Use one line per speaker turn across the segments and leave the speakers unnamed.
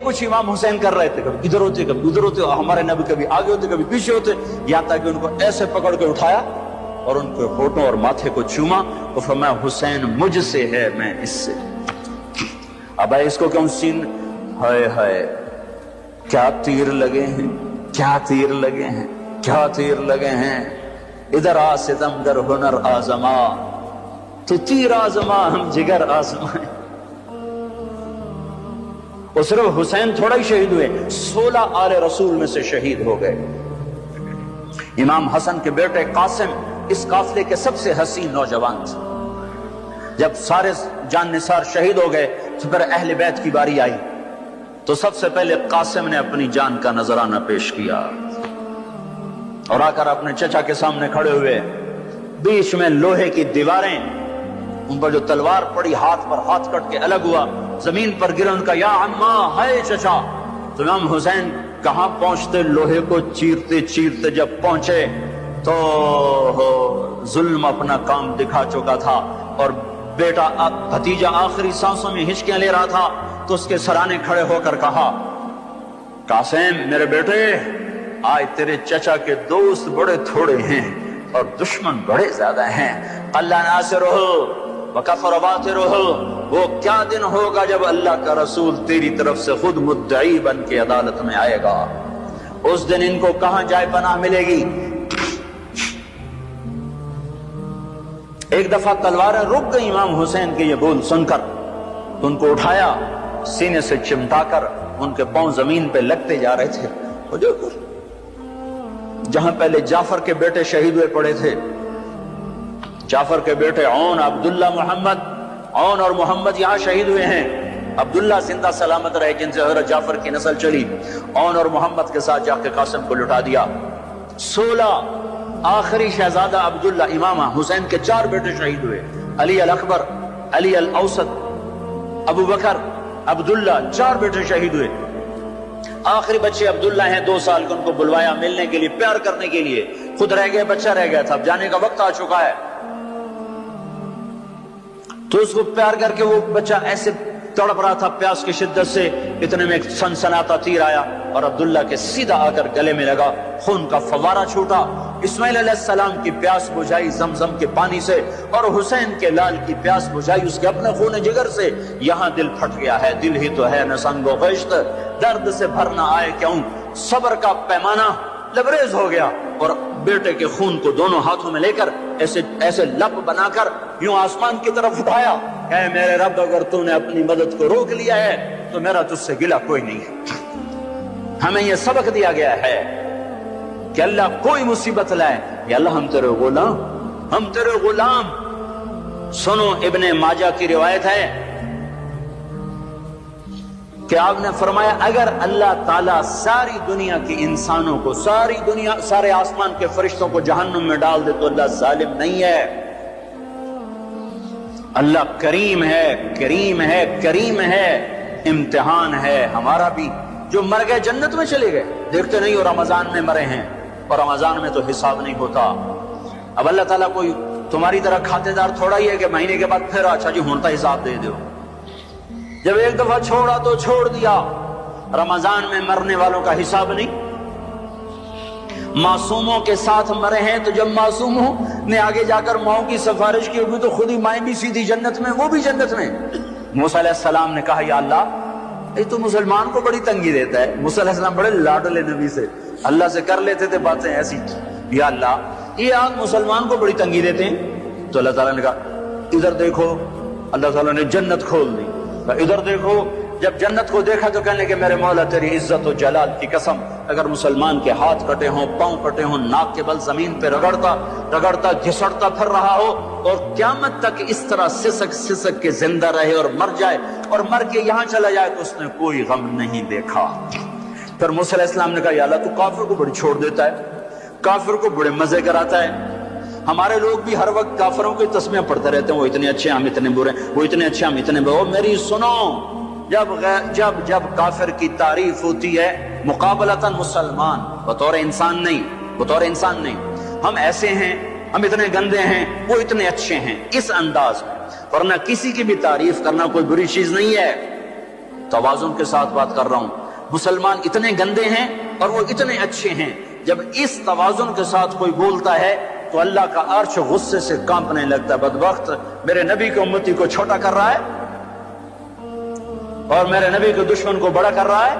کچھ امام حسین کر رہے تھے، کبھی ادھر ہوتے کبھی ادھر ہوتے، ہمارے نبی کبھی آگے ہوتے کبھی پیچھے ہوتے، یہاں تک کہ ان کو ایسے پکڑ کے اٹھایا اور ان کے ہونٹوں اور ماتھے کو چوما اور فرمایا حسین مجھ سے ہے، میں اس سے۔ اب اس کو کیوں سین، ہائے ہائے کیا تیر لگے ہیں، کیا تیر لگے ہیں، کیا تیر لگے ہیں، ادھر آ ستم در ہنر آزما، تو تیر آزما ہم جگر آزمائیں۔ اور صرف حسین تھوڑا ہی شہید ہوئے، 16 آل رسول میں سے شہید ہو گئے۔ امام حسن کے بیٹے قاسم اس قافلے کے سب سے حسین نوجوان تھے۔ جب سارے جان نثار شہید ہو گئے تو پھر اہل بیت کی باری آئی، تو سب سے پہلے قاسم نے اپنی جان کا نذرانہ پیش کیا اور آ کر اپنے چچا کے سامنے کھڑے ہوئے، بیچ میں لوہے کی دیواریں، ان پر جو تلوار پڑی ہاتھ پر ہاتھ کٹ کے الگ ہوا، زمین پر گرا، ان کا یا عمّا، ہائے چچا۔ تو امام حسین کہاں پہنچتے، لوہے کو چیرتے چیرتے جب پہنچے تو ظلم اپنا کام دکھا چکا تھا، اور بیٹا بھتیجا آخری سانسوں میں ہچکیاں لے رہا تھا، تو اس کے سرانے کھڑے ہو کر کہا، قاسم میرے بیٹے، آج تیرے چچا کے دوست بڑے تھوڑے ہیں اور دشمن بڑے زیادہ ہیں، اللہ ناصرہ وکفر باطرہ، وہ کیا دن ہوگا جب اللہ کا رسول تیری طرف سے خود مدعی بن کے عدالت میں آئے گا، اس دن ان کو کہاں جائے پناہ ملے گی۔ ایک دفعہ تلواریں رک گئی امام حسین کے یہ بول سن کر، تو ان کو اٹھایا، سینے سے چمٹا کر ان کے پاؤں زمین پہ لگتے جا رہے تھے، جہاں پہلے جعفر کے بیٹے شہید ہوئے پڑے تھے، جعفر کے بیٹے عون، عبداللہ، محمد، عون اور محمد یہاں شہید ہوئے ہیں، عبداللہ زندہ سلامت رہے جن سے حضرت جعفر کی نسل چلی، عون اور محمد کے ساتھ جا کے قاسم کو لٹا دیا۔ 16 آخری شہزادہ عبداللہ، امام حسین کے 4 بیٹے شہید ہوئے، علی الاکبر، علی الاوسط، ابو بکر، عبداللہ، 4 بیٹے شہید ہوئے۔ آخری بچے عبداللہ ہیں، 2 سال کے، ان کو بلوایا ملنے کے لیے، پیار کرنے کے لیے، خود رہ گئے، بچہ رہ گیا تھا، اب جانے کا وقت آ چکا ہے، تو اس کو پیار کر کے وہ بچہ ایسے تڑپ رہا تھا پیاس کی شدت سے، اتنے میں ایک سنسناتا تیر آیا اور عبداللہ کے سیدھا آ کر گلے میں لگا، خون کا فوارہ چھوٹا، اسماعیل علیہ السلام کی پیاس بجھائی زمزم کے پانی سے، اور حسین کے لال کی پیاس بجھائی اس کے اپنے خون جگر سے۔ یہاں دل پھٹ گیا ہے، دل ہی تو ہے نہ سنگ و خشت، درد سے بھر نہ آئے کیوں، صبر کا پیمانہ لبریز ہو گیا، اور بیٹے کے خون کو دونوں ہاتھوں میں لے کر ایسے لب بنا کر یوں آسمان کی طرف اٹھایا، اے میرے رب، اگر تو نے اپنی مدد کو روک لیا ہے تو میرا تجھ سے گلہ کوئی نہیں ہے۔ ہمیں یہ سبق دیا گیا ہے کہ اللہ کوئی مصیبت لائے، یا اللہ ہم تیرے غلام، ہم تیرے غلام۔ سنو، ابن ماجہ کی روایت ہے کہ آپ نے فرمایا، اگر اللہ تعالیٰ ساری دنیا کے انسانوں کو، ساری دنیا، سارے آسمان کے فرشتوں کو جہنم میں ڈال دے تو اللہ ظالم نہیں ہے، اللہ کریم ہے، کریم ہے، کریم ہے، امتحان ہے ہمارا بھی۔ جو مر گئے جنت میں چلے گئے، دیکھتے نہیں، اور رمضان میں مرے ہیں، اور رمضان میں تو حساب نہیں ہوتا۔ اب اللہ تعالیٰ کوئی تمہاری طرح کھاتے دار تھوڑا ہی ہے کہ مہینے کے بعد پھر اچھا جی ہوتا حساب دے دو۔ جب ایک دفعہ چھوڑا تو چھوڑ دیا۔ رمضان میں مرنے والوں کا حساب نہیں، معصوموں کے ساتھ مرے ہیں، تو جب معصوموں نے آگے جا کر ماؤں کی سفارش کی ہوئی تو خود ہی مائیں بھی سیدھی جنت میں، وہ بھی جنت میں۔ موسیٰ علیہ السلام نے کہا، یا اللہ، یہ تو مسلمان کو بڑی تنگی دیتا ہے۔ موسیٰ علیہ السلام بڑے لاڈلے نبی سے، اللہ سے کر لیتے تھے باتیں ایسی، یا اللہ یہ آگ مسلمان کو بڑی تنگی دیتے ہیں۔ تو اللہ تعالیٰ نے کہا، ادھر دیکھو، اللہ تعالیٰ نے جنت کھول دی، ادھر دیکھو۔ جب جنت کو دیکھا تو کہنے کہ میرے مولا تیری عزت و جلال کی قسم، اگر مسلمان کے ہاتھ کٹے ہوں، پاؤں کٹے ہوں، ناک کے بل زمین پہ رگڑتا رگڑتا گھسڑتا پھر رہا ہو، اور قیامت تک اس طرح سسک سسک کے زندہ رہے اور مر جائے، اور مر کے یہاں چلا جائے، تو اس نے کوئی غم نہیں دیکھا۔ پھر موسیٰ علیہ السلام نے کہا، یا اللہ تو کافر کو بڑی چھوڑ دیتا ہے، کافر کو بڑے مزے کراتا ہے۔ ہمارے لوگ بھی ہر وقت کافروں کی تسمیاں پڑھتے رہتے ہیں، وہ اتنے اچھے ہم اتنے برے، وہ اتنے اچھے ہم اتنے برے۔ میری سنو، جب کافر کی تعریف ہوتی ہے مقابلتاً مسلمان، بطور انسان نہیں، بطور انسان نہیں، ہم ایسے ہیں، ہم اتنے گندے ہیں، وہ اتنے اچھے ہیں، اس انداز میں، ورنہ کسی کی بھی تعریف کرنا کوئی بری چیز نہیں ہے۔ توازن کے ساتھ بات کر رہا ہوں. مسلمان اتنے گندے ہیں اور وہ اتنے اچھے ہیں. جب اس توازن کے ساتھ کوئی بولتا ہے تو اللہ کا عرش غصے سے کانپنے لگتا ہے. بدبخت میرے نبی کی امتی کو چھوٹا کر رہا ہے اور میرے نبی کے دشمن کو بڑا کر رہا ہے.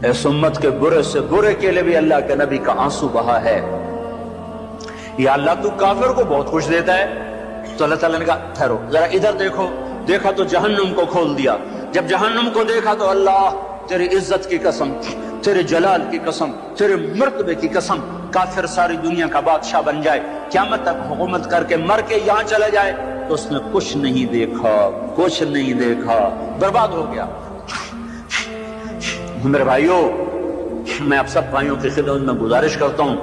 اس امت کے برے سے برے کے لیے بھی اللہ کے نبی کا آنسو بہا ہے. یا اللہ تو کافر کو بہت خوش دیتا ہے. تو اللہ تعالیٰ نے کہا ٹھہرو ذرا ادھر دیکھو. دیکھا تو جہنم کو کھول دیا. جب جہنم کو دیکھا تو اللہ تیری عزت کی قسم, تیرے جلال کی قسم, تیرے مرتبے کی قسم, کافر ساری دنیا کا بادشاہ بن جائے, قیامت تک حکومت کر کے مر کے یہاں چلا جائے, تو اس نے کچھ نہیں دیکھا, کچھ نہیں دیکھا, برباد ہو گیا. میرے بھائیوں, میں آپ سب بھائیوں کی خدمت میں گزارش کرتا ہوں,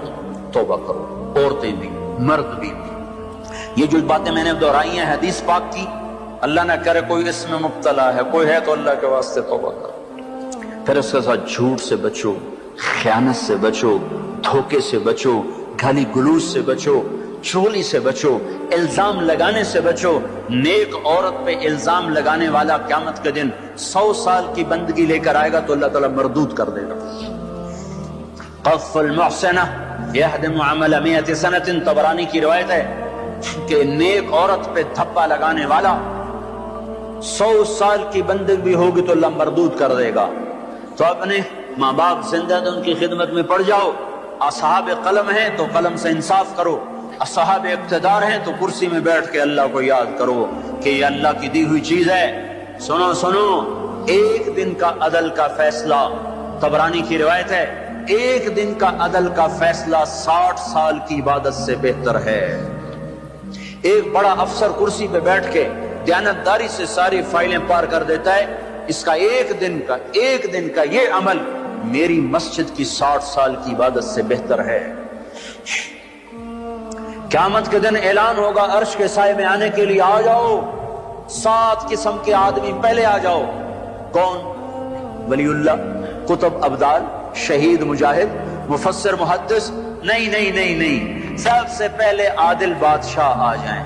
توبہ کرو, عورتیں بھی مرد بھی. یہ جو باتیں میں نے دہرائی ہیں حدیث پاک کی, اللہ نہ کرے کوئی اس میں مبتلا ہے, کوئی ہے تو اللہ کے واسطے توبہ کرو. پھر اس کے ساتھ جھوٹ سے بچو, خیانت سے بچو, دھوکے سے بچو, گالی گلوچ سے بچو, چغلی سے بچو, الزام لگانے سے بچو. نیک عورت پہ الزام لگانے والا قیامت کے دن 100 سال کی بندگی لے کر آئے گا تو اللہ تعالیٰ مردود کر دے گا. قذف المحسنہ یہدم عمل 100 سنۃ, طبرانی کی روایت ہے کہ نیک عورت پہ دھپا لگانے والا 100 سال کی بندگی بھی ہوگی تو اللہ مردود کر دے گا. تو اپنے ماں باپ زندہ تو ان کی خدمت میں پڑ جاؤ. اصحاب قلم ہیں تو قلم سے انصاف کرو, اصحاب اقتدار ہیں تو کرسی میں بیٹھ کے اللہ کو یاد کرو کہ یہ اللہ کی دی ہوئی چیز ہے. سنو سنو, ایک دن کا عدل کا فیصلہ, طبرانی کی روایت ہے, ایک دن کا عدل کا فیصلہ 60 سال کی عبادت سے بہتر ہے. ایک بڑا افسر کرسی پہ بیٹھ کے دیانتداری سے ساری فائلیں پار کر دیتا ہے, اس کا ایک دن کا یہ عمل میری مسجد کی 60 سال کی عبادت سے بہتر ہے. قیامت کے دن اعلان ہوگا عرش کے سائے میں آنے کے لیے آ جاؤ. 7 قسم کے آدمی پہلے آ جاؤ. کون؟ ولی اللہ, قطب ابدال, شہید مجاہد, مفسر محدث. نہیں نہیں نہیں نہیں, سب سے پہلے عادل بادشاہ آ جائیں,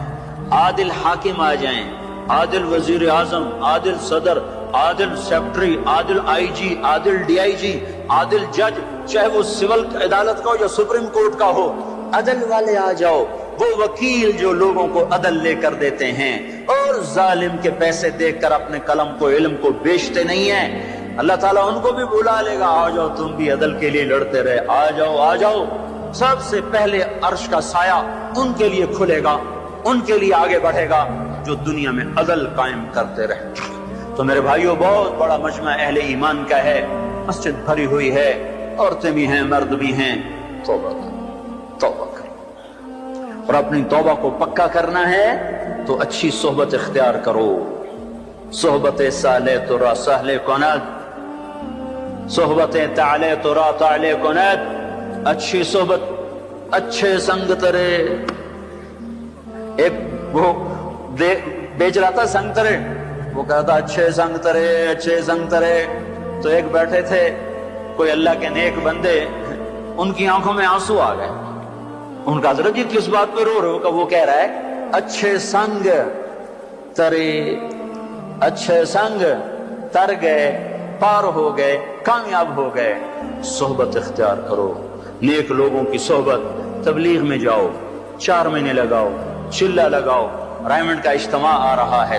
عادل حاکم آ جائیں, عادل وزیر اعظم, عادل صدر, عادل secretary, Adil I G, Adil D I جی, عادل جج, چاہے وہ سول عدالت کا ہو یا سپریم کورٹ کا ہو, عدل والے آ جاؤ. وہ وکیل جو لوگوں کو عدل لے کر دیتے ہیں اور ظالم کے پیسے دیکھ کر اپنے قلم کو, علم کو بیچتے نہیں ہیں, اللہ تعالیٰ ان کو بھی بلا لے گا, آ جاؤ تم بھی عدل کے لیے لڑتے رہے, آ جاؤ آ جاؤ. سب سے پہلے عرش کا سایہ ان کے لیے کھلے گا, ان کے لیے آگے بڑھے گا جو دنیا میں عدل قائم کرتے رہے. تو میرے بھائیوں, بہت بڑا مجمع اہل ایمان کا ہے, مسجد بھری ہوئی ہے, عورتیں بھی ہیں, مرد بھی ہیں. توبہ توبہ کرو, اور اپنی توبہ کو پکا کرنا ہے تو اچھی صحبت اختیار کرو. صحبت صالح تو را سہل کند, صحبت تعلی تو را تعلی کند. اچھی صحبت, اچھے سنگ ترے. ایک وہ بیچ رہا تھا سنگ ترے, وہ کہتا اچھے سنگ ترے, اچھے سنگ ترے. تو ایک بیٹھے تھے کوئی اللہ کے نیک بندے, ان کی آنکھوں میں آنسو آ گئے. ان کا حضرت جی کس بات پہ رو رہے ہو؟ کہ وہ کہہ رہا ہے اچھے سنگ ترے, اچھے سنگ تر گئے, پار ہو گئے, کامیاب ہو گئے. صحبت اختیار کرو, نیک لوگوں کی صحبت. تبلیغ میں جاؤ, 4 مہینے لگاؤ, چلہ لگاؤ. رائمنڈ کا اجتماع آ رہا ہے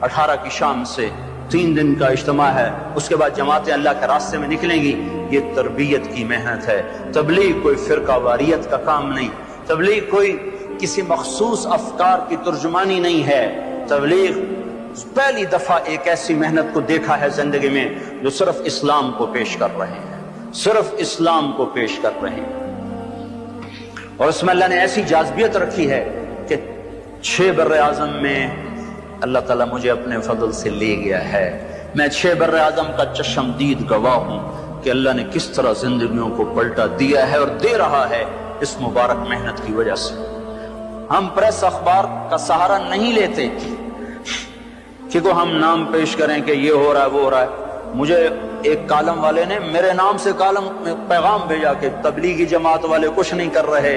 18 کی شام سے, 3 دن کا اجتماع ہے. اس کے بعد جماعتیں اللہ کے راستے میں نکلیں گی. یہ تربیت کی محنت ہے. تبلیغ کوئی فرقہ واریت کا کام نہیں, تبلیغ کوئی کسی مخصوص افکار کی ترجمانی نہیں ہے. تبلیغ پہلی دفعہ ایک ایسی محنت کو دیکھا ہے زندگی میں جو صرف اسلام کو پیش کر رہے ہیں, صرف اسلام کو پیش کر رہے ہیں. اور اس میں اللہ نے ایسی جاذبیت رکھی ہے کہ 6 بر اعظم میں اللہ تعالیٰ مجھے اپنے فضل سے لے گیا ہے. میں 6 بر اعظم کا چشمدید گواہ ہوں کہ اللہ نے کس طرح زندگیوں کو پلٹا دیا ہے اور دے رہا ہے اس مبارک محنت کی وجہ سے. ہم پریس اخبار کا سہارا نہیں لیتے کہ کو ہم نام پیش کریں کہ یہ ہو رہا ہے وہ ہو رہا ہے. مجھے ایک کالم والے نے میرے نام سے کالم میں پیغام بھیجا کہ تبلیغی جماعت والے کچھ نہیں کر رہے.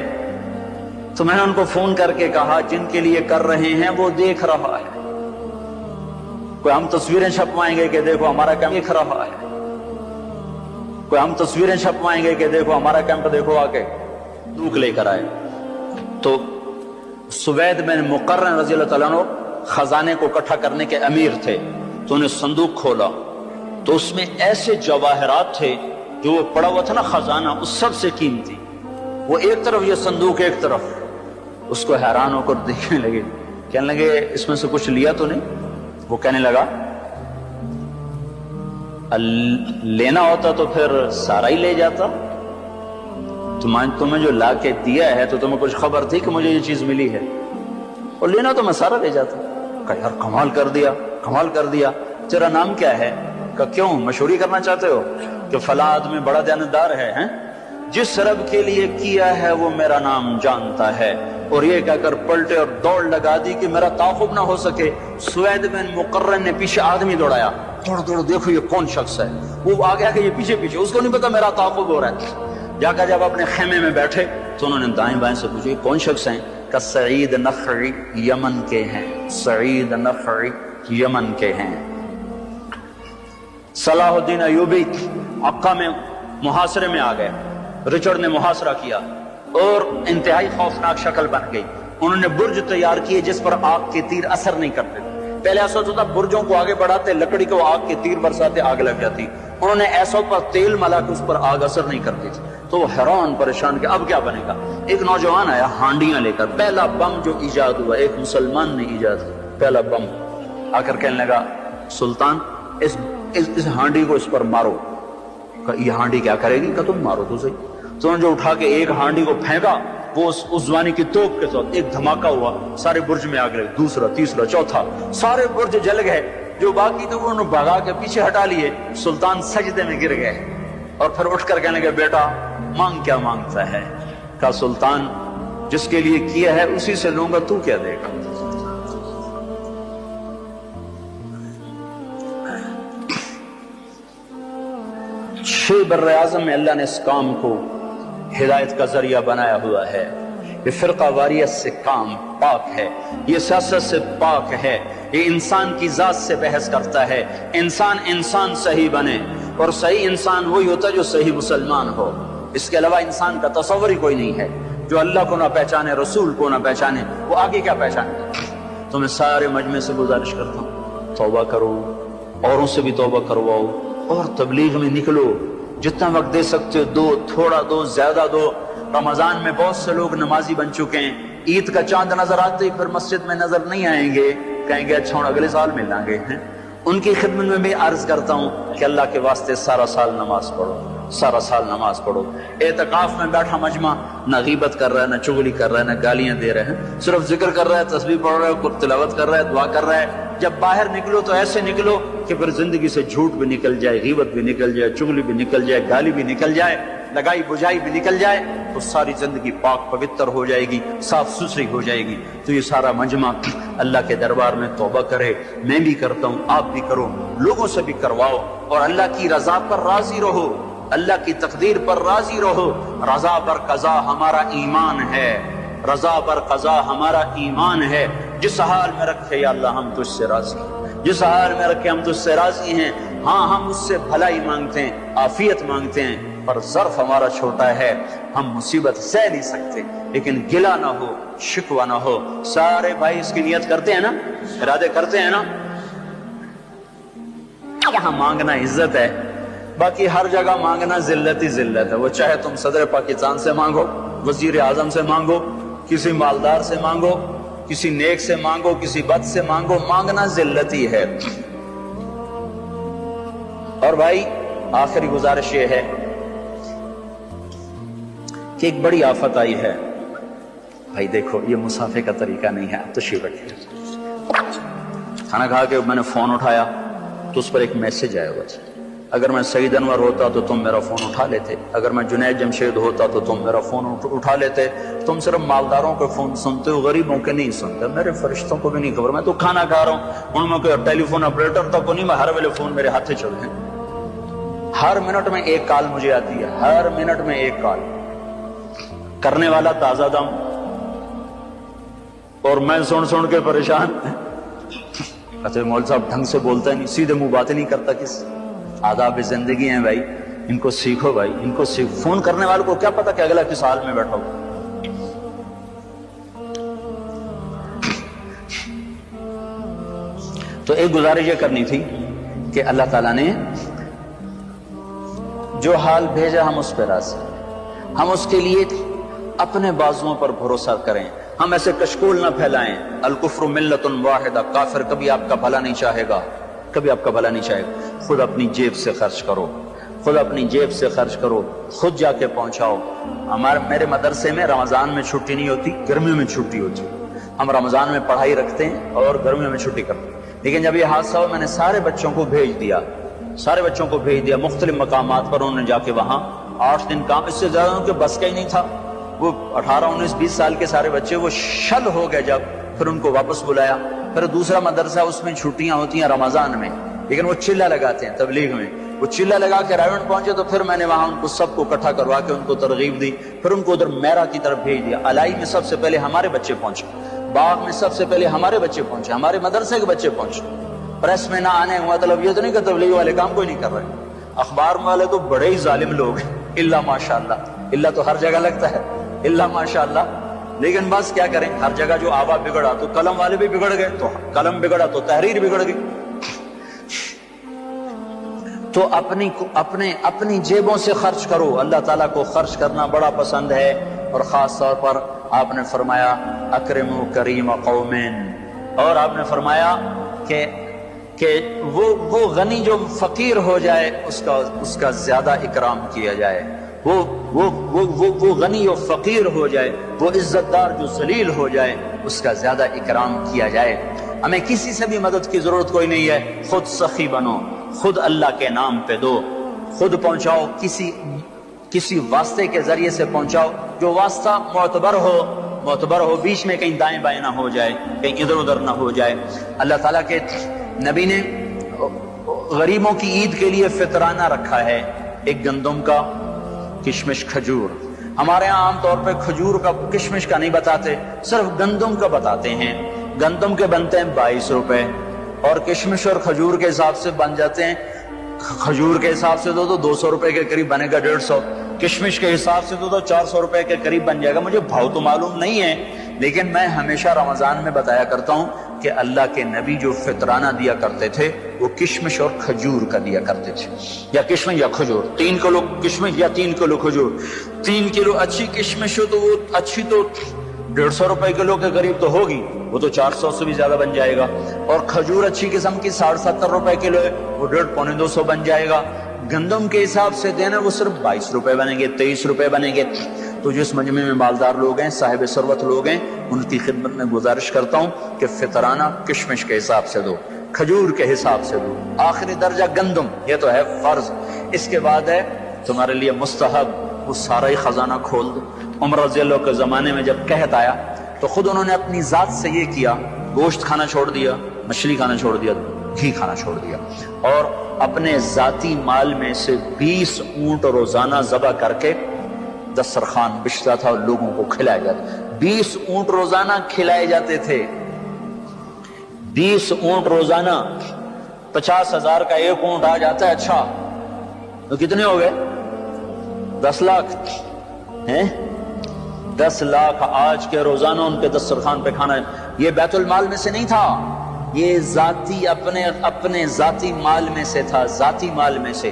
تو میں نے ان کو فون کر کے کہا جن کے لیے کر رہے ہیں وہ دیکھ رہا ہے, کوئی ہم تصویریں چھپوائیں گے کہ دیکھو ہمارا کیمپ لکھ رہا ہے، کوئی ہم تصویریں چھپوائیں گے کہ دیکھو ہمارا کیمپ دیکھو آ کے دھوک لے کر آئے۔ تو سوید بن مقرن رضی اللہ تعالیٰ عنہ خزانے کو اکٹھا کرنے کے امیر تھے، تو انہیں صندوق کھولا تو اس میں ایسے جواہرات تھے جو وہ پڑا ہوا تھا نا خزانہ، اس سب سے قیمتی، وہ ایک طرف یہ صندوق ایک طرف، اس کو حیران ہو کر دیکھنے لگے، کہنے لگے اس میں سے کچھ لیا تو نہیں؟ وہ کہنے لگا لینا ہوتا تو پھر سارا ہی لے جاتا، تمہیں جو لا کے دیا ہے تو تمہیں کچھ خبر تھی کہ مجھے یہ چیز ملی ہے، اور لینا تو میں سارا لے جاتا۔ کہا یار کمال کر دیا، کمال کر دیا، تیرا نام کیا ہے؟ کہا کیوں مشہوری کرنا چاہتے ہو کہ فلاں آدمی بڑا دیانتدار ہے؟ جس رب کے لیے کیا ہے وہ میرا نام جانتا ہے، اور یہ کہہ کر پلٹے اور دوڑ لگا دی کہ میرا تعاقب نہ ہو سکے۔ سوید بن مقرن نے پیچھے آدمی دوڑایا، دوڑ دوڑ دیکھو یہ کون شخص ہے، وہ آگے آگے یہ پیچھے پیچھے، اس کو نہیں پتا میرا تعاقب ہو رہا ہے۔ جا کر جب اپنے خیمے میں بیٹھے تو انہوں نے دائیں بائیں سے پوچھا کون شخص ہیں؟ کہ سعید نخعی یمن کے ہیں، سعید نخعی یمن کے ہیں۔ صلاح الدین ایوبی عقہ میں محاصرے میں آ گئے، رچرڈ نے محاصرہ کیا اور انتہائی خوفناک شکل بن گئی۔ انہوں نے برج تیار کیے جس پر آگ کے تیر اثر نہیں کرتے۔ پہلے ایسا ہوتا تھا برجوں کو آگے بڑھاتے، لکڑی کو آگ کے تیر برساتے، آگ لگ جاتی۔ انہوں نے ایسوں پر تیل ملا کہ اس پر آگ اثر نہیں کرتی تھی، تو وہ حیران پریشان کہ اب کیا بنے گا۔ ایک نوجوان آیا ہانڈیاں لے کر، پہلا بم جو ایجاد ہوا ایک مسلمان نے ایجاد کیا، پہلا بم، آ کر کہنے لگا سلطان اس ہانڈی کو اس پر مارو۔ یہ ہانڈی کیا کرے گی؟ کہ تم مارو تو صحیح۔ تو انہوں نے جو اٹھا کے ایک ہانڈی کو پھینکا، وہ اس زوانی کی توپ کے ساتھ ایک دھماکہ ہوا، سارے برج میں آگ لگی، دوسرا تیسرا چوتھا، سارے برج جل گئے۔ جو باقی تھے وہ انہوں نے بھگا کے پیچھے ہٹا لیے۔ سلطان سجدے میں گر گئے اور پھر اٹھ کر کہنے لگے بیٹا مانگ کیا مانگتا ہے؟ کہا سلطان جس کے لیے کیا ہے اسی سے لوں گا، تو کیا دے گا؟ چھ بر اعظم میں اللہ نے اس کام کو ہدایت کا ذریعہ بنایا ہوا ہے۔ یہ فرقہ واریت سے کام پاک ہے، یہ سیاست سے پاک ہے، یہ انسان کی ذات سے بحث کرتا ہے۔ انسان صحیح بنے، اور صحیح انسان وہی ہوتا ہے جو صحیح مسلمان ہو۔ اس کے علاوہ انسان کا تصور ہی کوئی نہیں ہے۔ جو اللہ کو نہ پہچانے، رسول کو نہ پہچانے، وہ آگے کیا پہچانے؟ تو میں سارے مجمع سے گزارش کرتا ہوں توبہ کرو، اوروں سے بھی توبہ کرواؤ، اور تبلیغ میں نکلو، جتنا وقت دے سکتے ہو دو، تھوڑا دو، زیادہ دو۔ رمضان میں بہت سے لوگ نمازی بن چکے ہیں، عید کا چاند نظر آتے ہی پھر مسجد میں نظر نہیں آئیں گے، کہیں گے اچھا اگلے سال ملیں گے۔ ان کی خدمت میں بھی عرض کرتا ہوں کہ اللہ کے واسطے سارا سال نماز پڑھو، سارا سال نماز پڑھو۔ اعتکاف میں بیٹھا مجمع نہ غیبت کر رہا ہے، نہ چغلی کر رہا ہے، نہ گالیاں دے رہے ہیں، صرف ذکر کر رہا ہے، تسبیح پڑھ رہا ہے، تلاوت کر رہا ہے، دعا کر رہا ہے۔ جب باہر نکلو تو ایسے نکلو کہ پھر زندگی سے جھوٹ بھی نکل جائے، غیبت بھی نکل جائے، چغلی بھی نکل جائے، گالی بھی نکل جائے، لگائی بجائی بھی نکل جائے، تو ساری زندگی پاک پوتر ہو جائے گی، صاف ستھری ہو جائے گی۔ تو یہ سارا مجمع اللہ کے دربار میں توبہ کرے، میں بھی کرتا ہوں، آپ بھی کرو، لوگوں سے بھی کرواؤ، اور اللہ کی رضا پر راضی رہو، اللہ کی تقدیر پر راضی رہو۔ رضا بر قضا ہمارا ایمان ہے، رضا بر قضا ہمارا ایمان ہے۔ جس حال میں رکھے یا اللہ ہم تجھ سے راضی ہیں، جس حال میں رکھے ہم تجھ سے راضی ہیں۔ ہاں ہم اس سے بھلائی مانگتے ہیں، عافیت مانگتے ہیں، پر ظرف ہمارا چھوٹا ہے، ہم مصیبت سہ نہیں سکتے، لیکن گلا نہ ہو، شکوہ نہ ہو۔ سارے بھائی اس کی نیت کرتے ہیں نا، ارادے کرتے ہیں نا۔ یہاں مانگنا عزت ہے، باقی ہر جگہ مانگنا ذلت ہی ذلت ہے۔ وہ چاہے تم صدر پاکستان سے مانگو، وزیر اعظم سے مانگو، کسی مالدار سے مانگو، کسی نیک سے مانگو، کسی بد سے مانگو، مانگنا ذلت ہی ہے۔ اور بھائی آخری گزارش یہ ہے کہ ایک بڑی آفت آئی ہے۔ بھائی دیکھو یہ مسافے کا طریقہ نہیں ہے، آپ تشریف رکھیے۔ کھانا کھا کے میں نے فون اٹھایا تو اس پر ایک میسج آیا ہوا تھا، اگر میں سعید انور ہوتا تو تم میرا فون اٹھا لیتے، اگر میں جنید جمشید ہوتا تو تم میرا فون اٹھا لیتے۔ تم صرف مالداروں کے فون سنتے ہو، غریبوں کے نہیں سنتے، میرے فرشتوں کو بھی نہیں خبر، میں تو کھانا کھا رہا ہوں، ان میں کوئی ٹیلی فون آپریٹر تک کو نہیں، میں ہر ویلے فون میرے ہاتھ سے چل رہے ہیں، ہر منٹ میں ایک کال مجھے آتی ہے، ہر منٹ میں ایک کال، کرنے والا تازہ دم، اور میں سن کے پریشان۔ کہتے مول صاحب ڈھنگ سے بولتا نہیں، سیدھے منہ باتیں نہیں کرتا، کس آداب زندگی ہیں بھائی، ان کو سیکھو بھائی، ان کو فون کرنے والوں کو کیا پتا کہ اگلا کس حال میں بیٹھا ہو۔ تو ایک گزارش یہ کرنی تھی کہ اللہ تعالیٰ نے جو حال بھیجا ہم اس پہ راضی، ہم اس کے لیے اپنے بازوؤں پر بھروسہ کریں، ہم ایسے کشکول نہ پھیلائیں۔ الکفر ملت واحدہ، کافر کبھی آپ کا بھلا نہیں چاہے گا، کبھی آپ کا بھلا نہیں چاہے گا۔ خود اپنی جیب سے خرچ کرو، خود اپنی جیب سے خرچ کرو، خود جا کے پہنچاؤ۔ میرے مدرسے میں رمضان میں چھٹی نہیں ہوتی، گرمیوں میں چھٹی ہوتی، ہم رمضان میں پڑھائی رکھتے ہیں اور گرمیوں میں چھٹی کرتے ہیں۔ لیکن جب یہ حادثہ ہوا میں نے سارے بچوں کو بھیج دیا، سارے بچوں کو بھیج دیا مختلف مقامات پر، انہوں نے جا کے وہاں 8 دن کام، اس سے زیادہ ان کے بس کا ہی نہیں تھا۔ وہ 18 19 20 سال کے سارے بچے وہ شل ہو گئے جب، پھر ان کو واپس بلایا۔ پھر دوسرا مدرسہ، اس میں چھٹیاں ہوتی ہیں رمضان میں، لیکن وہ چلہ لگاتے ہیں تبلیغ میں، وہ چلہ لگا کے رائیونڈ پہنچے تو پھر میں نے وہاں ان کو سب کو اکٹھا کروا کے ان کو ترغیب دی، پھر ان کو ادھر میرا کی طرف بھیج دیا۔ الائی میں سب سے پہلے ہمارے بچے پہنچے، باغ میں سب سے پہلے ہمارے بچے پہنچے، ہمارے مدرسے کے بچے پہنچے۔ پریس میں نہ آنے کا مطلب یہ تو نہیں کہ تبلیغ والے کام کوئی نہیں کر رہے، اخبار والے تو بڑے ہی ظالم لوگ ہیں، اللہ ماشاءاللہ، اللہ تو ہر جگہ لگتا ہے، اللہ ماشاءاللہ، لیکن بس کیا کریں، ہر جگہ جو آوا بگڑا تو قلم والے بھی بگڑ گئے، تو قلم بگڑا تو تحریر بگڑ گئی۔ تو اپنی جیبوں سے خرچ کرو، اللہ تعالیٰ کو خرچ کرنا بڑا پسند ہے، اور خاص طور پر آپ نے فرمایا اکرموا کریم قومین، اور آپ نے فرمایا کہ وہ غنی جو فقیر ہو جائے اس کا زیادہ اکرام کیا جائے، وہ غنی و فقیر ہو جائے، وہ عزت دار جو ذلیل ہو جائے اس کا زیادہ اکرام کیا جائے۔ ہمیں کسی سے بھی مدد کی ضرورت کوئی نہیں ہے، خود سخی بنو، خود اللہ کے نام پہ دو، خود پہنچاؤ، کسی واسطے کے ذریعے سے پہنچاؤ، جو واسطہ معتبر ہو، بیچ میں کہیں دائیں بائیں نہ ہو جائے، کہیں ادھر ادھر نہ ہو جائے۔ اللہ تعالیٰ کے نبی نے غریبوں کی عید کے لیے فطرانہ رکھا ہے، ایک گندم کا، کشمش، کھجور۔ ہمارے ہاں عام طور پہ کھجور کا، کشمش کا نہیں بتاتے، صرف گندم کا بتاتے ہیں۔ گندم کے بنتے ہیں 22 روپے، اور کشمش اور کھجور کے حساب سے بن جاتے ہیں، کھجور کے حساب سے تو 200 روپے کے قریب بنے گا، 150، کشمش کے حساب سے تو 400 روپے کے قریب بن جائے گا۔ مجھے بھاؤ تو معلوم نہیں ہے، لیکن میں ہمیشہ رمضان میں بتایا کرتا ہوں کہ اللہ کے نبی جو فطرانہ دیا کرتے تھے وہ کشمش اور کھجور کا دیا کرتے تھے، یا کشمش یا کھجور، 3 کلو کشمش یا 3 کلو کھجور۔ 3 کلو اچھی کشمش ہو تو وہ اچھی تو 150 روپے کلو کے قریب تو ہوگی، وہ تو 400 سے بھی زیادہ بن جائے گا، اور کھجور اچھی قسم کی 70 روپے کلو ہے، وہ 150 پونے 200 بن جائے گا۔ گندم کے حساب سے دینا وہ صرف 22 روپے بنیں گے، 23 روپے بنیں گے۔ تو جس مجمع میں مالدار لوگ ہیں، صاحب ثروت لوگ ہیں، ان کی خدمت میں گزارش کرتا ہوں کہ فطرانہ کشمش کے حساب سے دو، کھجور کے حساب سے دو، آخری درجہ گندم، یہ تو ہے فرض۔ اس کے بعد ہے تمہارے لیے مستحب، وہ سارا ہی خزانہ کھول دو۔ عمر رضی اللہ کے زمانے میں جب قحط آیا تو خود انہوں نے اپنی ذات سے یہ کیا، گوشت کھانا چھوڑ دیا، مچھلی کھانا چھوڑ دیا، گھی کھانا چھوڑ دیا، اور اپنے ذاتی مال میں سے 20 اونٹ روزانہ ذبح کر کے دسترخوان بچھتا تھا اور لوگوں کو کھلایا جاتا۔ 20 اونٹ روزانہ کھلائے جاتے تھے، 20 اونٹ روزانہ، 50,000 کا ایک اونٹ آ جاتا ہے، اچھا تو کتنے ہو گئے؟ 10 لاکھ ہیں، 10 لاکھ آج کے روزانہ ان کے دسترخوان پہ کھانا۔ یہ بیت المال میں سے نہیں تھا، یہ ذاتی اپنے ذاتی مال میں سے تھا، ذاتی مال میں سے۔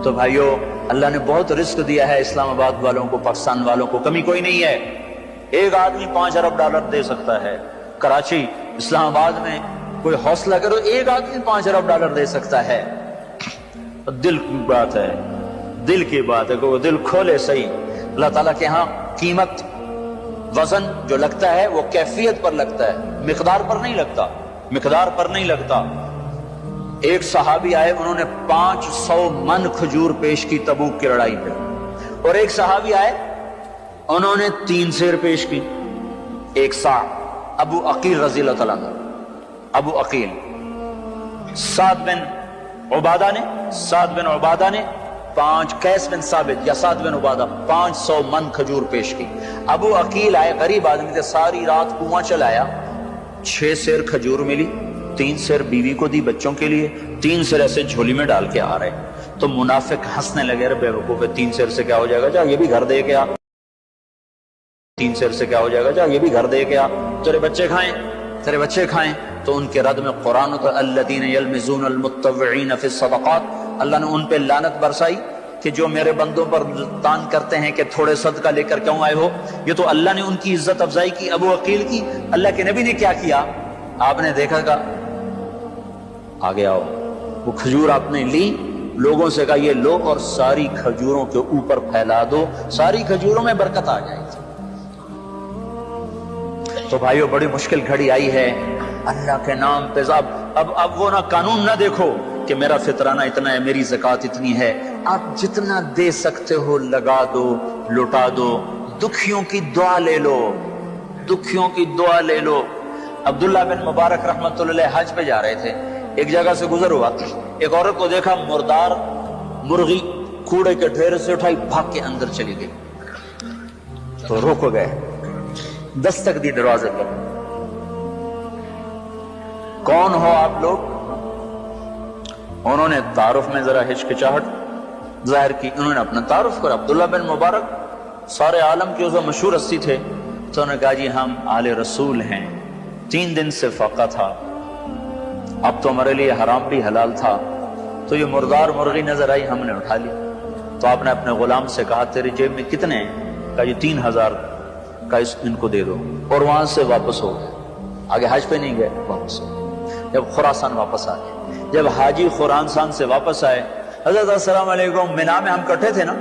تو بھائیو، اللہ نے بہت رزق دیا ہے اسلام آباد والوں کو، پاکستان والوں کو، کمی کوئی نہیں ہے۔ ایک آدمی 5 ارب ڈالر دے سکتا ہے، کراچی، اسلام آباد میں کوئی حوصلہ کرو، ایک آدمی 5 ارب ڈالر دے سکتا ہے۔ دل کی بات ہے، دل کی بات ہے کہ وہ دل کھولے صحیح۔ اللہ تعالیٰ کے ہاں قیمت، وزن جو لگتا ہے وہ کیفیت پر لگتا ہے، مقدار پر نہیں لگتا، مقدار پر نہیں لگتا۔ ایک صحابی آئے، انہوں نے 500 من کھجور پیش کی تبوک کی لڑائی پہ، اور ایک صحابی آئے، انہوں نے 3 سیر پیش کی، ایک سا، ابو عقیل رضی اللہ تعالیٰ عنہ، ابو عقیل، سعد بن عبادہ نے 5، قیس بن ثابت یا سعد بن عبادہ 500 من کھجور پیش کی۔ ابو عقیل آئے، غریب آدمی تھے، ساری رات کنواں چلایا، 6 سیر کھجور ملی، 3 سیر بیوی کو دی بچوں کے لیے، 3 سیر ایسے جھولی میں ڈال کے آ رہے، تو منافق ہنسنے لگے، رے بیوقوف ہے، 3 سیر سے کیا ہو جائے گا، جا یہ بھی گھر دے کے آ، 3 سیر سے کیا ہو جائے گا، جا یہ بھی گھر دے کے آ، تیرے بچے کھائیں، تیرے بچے کھائیں۔ تو ان کے رد میں قرآن کا الذین یلمزون المتطوعین فی الصدقات، اللہ نے ان پہ لعنت برسائی کہ جو میرے بندوں پر تان کرتے ہیں کہ تھوڑے صدقہ لے کر کیوں آئے ہو۔ یہ تو اللہ نے ان کی عزت افزائی کی، ابو عقیل کی۔ اللہ کے نبی نے کیا کیا، آپ نے دیکھا کہ آگے آؤ، وہ کھجور آپ نے لی، لوگوں سے کہا یہ لو اور ساری کھجوروں کے اوپر پھیلا دو، ساری کھجوروں میں برکت آ جائے گی۔ تو بھائیو بڑی مشکل گھڑی آئی ہے، اللہ کے نام پہ اب وہ نہ قانون نہ دیکھو کہ میرا فطرانہ اتنا ہے، میری زکوٰۃ اتنی ہے، آپ جتنا دے سکتے ہو لگا دو، لٹا دو، دکھیوں کی دعا لے لو، دکھیوں کی دعا لے لو۔ عبداللہ بن مبارک رحمۃ اللہ علیہ حج پہ جا رہے تھے، ایک جگہ سے گزر ہوا، ایک عورت کو دیکھا مردار مرغی کوڑے کے ڈھیر سے اٹھائی، بھاگ کے اندر چلی گئی، تو روک گئے، دستک دی دروازے پر، کون ہو آپ لوگ؟ انہوں نے تعارف میں ذرا ہچکچاہٹ ظاہر کی، انہوں نے اپنا تعارف کرا، عبداللہ بن مبارک سارے عالم کے اسے مشہور ہستی تھے، تو انہوں نے کہا جی ہم آل رسول ہیں، 3 دن سے فاقہ تھا، اب تو ہمارے لیے حرام بھی حلال تھا، تو یہ مردار مرغی نظر آئی، ہم نے اٹھا لی۔ تو آپ نے اپنے غلام سے کہا تیرے جیب میں کتنے ہیں؟ کہا یہ 3000 کا، ان کو دے دو، اور وہاں سے واپس ہو گئے، آگے حج پہ نہیں گئے، واپس ہو گئے۔ جب خراسان واپس آئے، جب حاجی خراسان سے واپس آئے، حضرت السلام علیکم، مینا میں ہم کٹھے تھے نا؟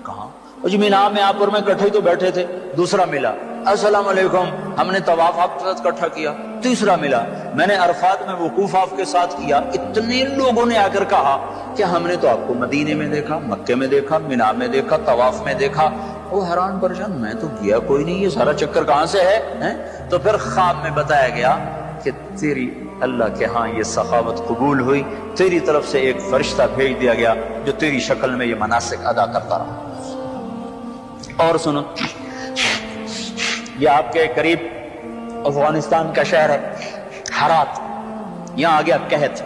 کہاں؟ جی مینا میں آپ اور میں کٹھے تو بیٹھے تھے۔ دوسرا ملا، السلام علیکم، ہم نے طواف آپ کے ساتھ کٹھا کیا۔ تیسرا ملا، میں نے عرفات میں وقوف آپ کے ساتھ کیا۔ اتنے لوگوں نے آ کر کہا کہ ہم نے تو آپ کو مدینے میں دیکھا، مکے میں دیکھا، مینا میں دیکھا، طواف میں دیکھا۔ وہ حیران پریشان، میں تو گیا کوئی نہیں، یہ سارا چکر کہاں سے ہے؟ تو پھر خواب میں بتایا گیا کہ تیری اللہ کے ہاں یہ سخاوت قبول ہوئی، تیری طرف سے ایک فرشتہ بھیج دیا گیا جو تیری شکل میں یہ مناسک ادا کرتا رہا۔ اور سنو، یہ آپ کے قریب افغانستان کا شہر ہے ہرات، یہاں آ گیا قحط۔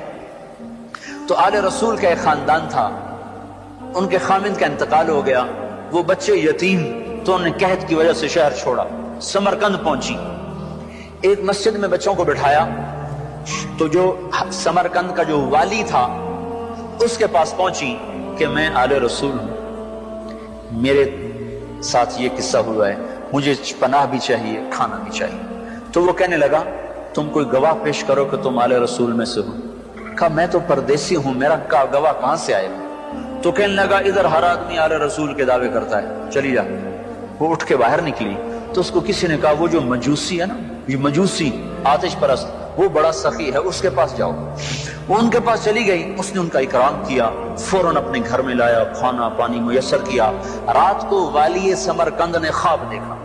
تو آل رسول کا ایک خاندان تھا، ان کے خامند کا انتقال ہو گیا، وہ بچے یتیم، تو انہوں نے قحط کی وجہ سے شہر چھوڑا، سمرقند پہنچی۔ ایک مسجد میں بچوں کو بٹھایا، تو جو سمرقند کا جو والی تھا اس کے پاس پہنچی کہ میں آل رسول ہوں، میرے ساتھ یہ قصہ ہوا ہے، مجھے پناہ بھی چاہیے، کھانا بھی چاہیے۔ تو وہ کہنے لگا تم کوئی گواہ پیش کرو کہ تم آل رسول میں سے ہو۔ کہا میں تو پردیسی ہوں، میرا گواہ کہاں سے آئے گا؟ تو کہنے لگا ادھر ہر آدمی آل رسول کے دعوے کرتا ہے، چلی جا۔ وہ اٹھ کے باہر نکلی تو اس کو کسی نے کہا وہ جو مجوسی ہے نا، یہ مجوسی آتش پرست، وہ بڑا سخی ہے، اس کے پاس جاؤ۔ وہ ان کے پاس چلی گئی، اس نے ان کا اکرام کیا، فوراً اپنے گھر میں لایا، کھانا پانی میسر کیا۔ رات کو والی سمرقند نے خواب دیکھا